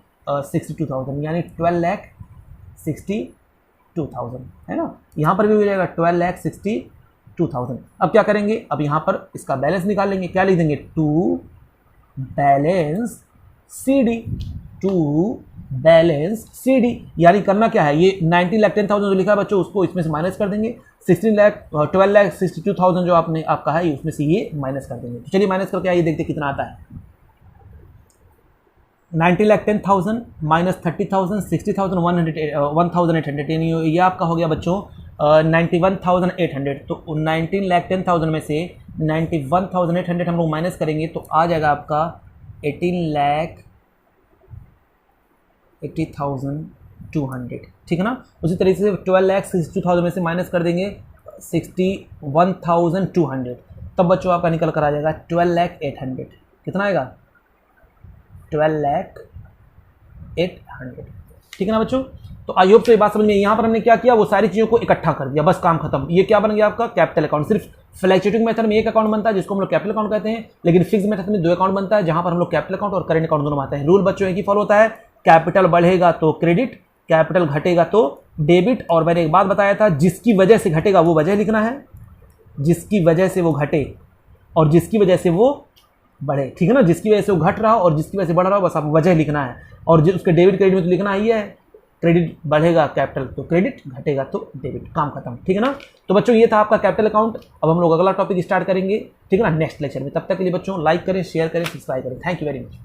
62,000, यानी 12,62,000, है ना। यहाँ पर भी हो जाएगा 12,62,000। अब क्या करेंगे? अब यहाँ पर इसका बैलेंस निकाल लेंगे। क्या लिख देंगे? टू बैलेंस सी डी, यानी करना क्या है? ये 19,10,000 जो लिखा है बच्चों, उसको इसमें से माइनस कर देंगे। 12,62,000 जो आपका है उसमें से ये माइनस कर देंगे। तो चलिए माइनस करके आइए देखते कितना आता है। 19,10,000 माइनस 30,000 60,000 1,800, यानी ये आपका हो गया बच्चों 91,800। तो 19,10,000 में से 91,800 हम लोग माइनस करेंगे तो आ जाएगा आपका 18,80,200, ठीक है ना। उसी तरीके से 12,62,000 में से माइनस कर देंगे 61,200, तब बच्चों आपका निकल कर आ जाएगा 12,800। कितना आएगा? 12,800, ठीक है ना बच्चों। तो आई होप तो ये बात समझ में। यहाँ पर हमने क्या किया? वो सारी चीज़ों को इकट्ठा कर दिया, बस काम खत्म। ये क्या बन गया आपका? Capital account. सिर्फ फ्लैक्चुएटिंग मेथड में एक अकाउंट बनता है जिसको हम लोग कैपिटल अकाउंट कहते हैं, लेकिन फिक्स मेथड में 2 अकाउंट बनता है जहाँ पर हम लोग कैपिटल अकाउंट और करेंट अकाउंट दोनों आते हैं। रूल बच्चों एक ही फॉलो होता है, कैपिटल बढ़ेगा तो क्रेडिट, कैपिटल घटेगा तो डेबिट। और मैंने एक बात बताया था, जिसकी वजह से घटेगा वो वजह लिखना है, जिसकी वजह से वो घटे और जिसकी वजह से वो बढ़े, ठीक है ना, जिसकी वजह से वो घट रहा हो और जिसकी वजह से बढ़ रहा हो, बस आपको वजह लिखना है। और जो उसके डेबिट क्रेडिट में तो लिखना ही है, क्रेडिट बढ़ेगा कैपिटल तो क्रेडिट, घटेगा तो डेबिट, काम खत्म, ठीक है ना। तो बच्चों ये था आपका कैपिटल अकाउंट। अब हम लोग अगला टॉपिक स्टार्ट करेंगे, ठीक है ना, नेक्स्ट लेक्चर में। तब तक के लिए बच्चों लाइक करें, शेयर करें, सब्सक्राइब करें। Thank you very much.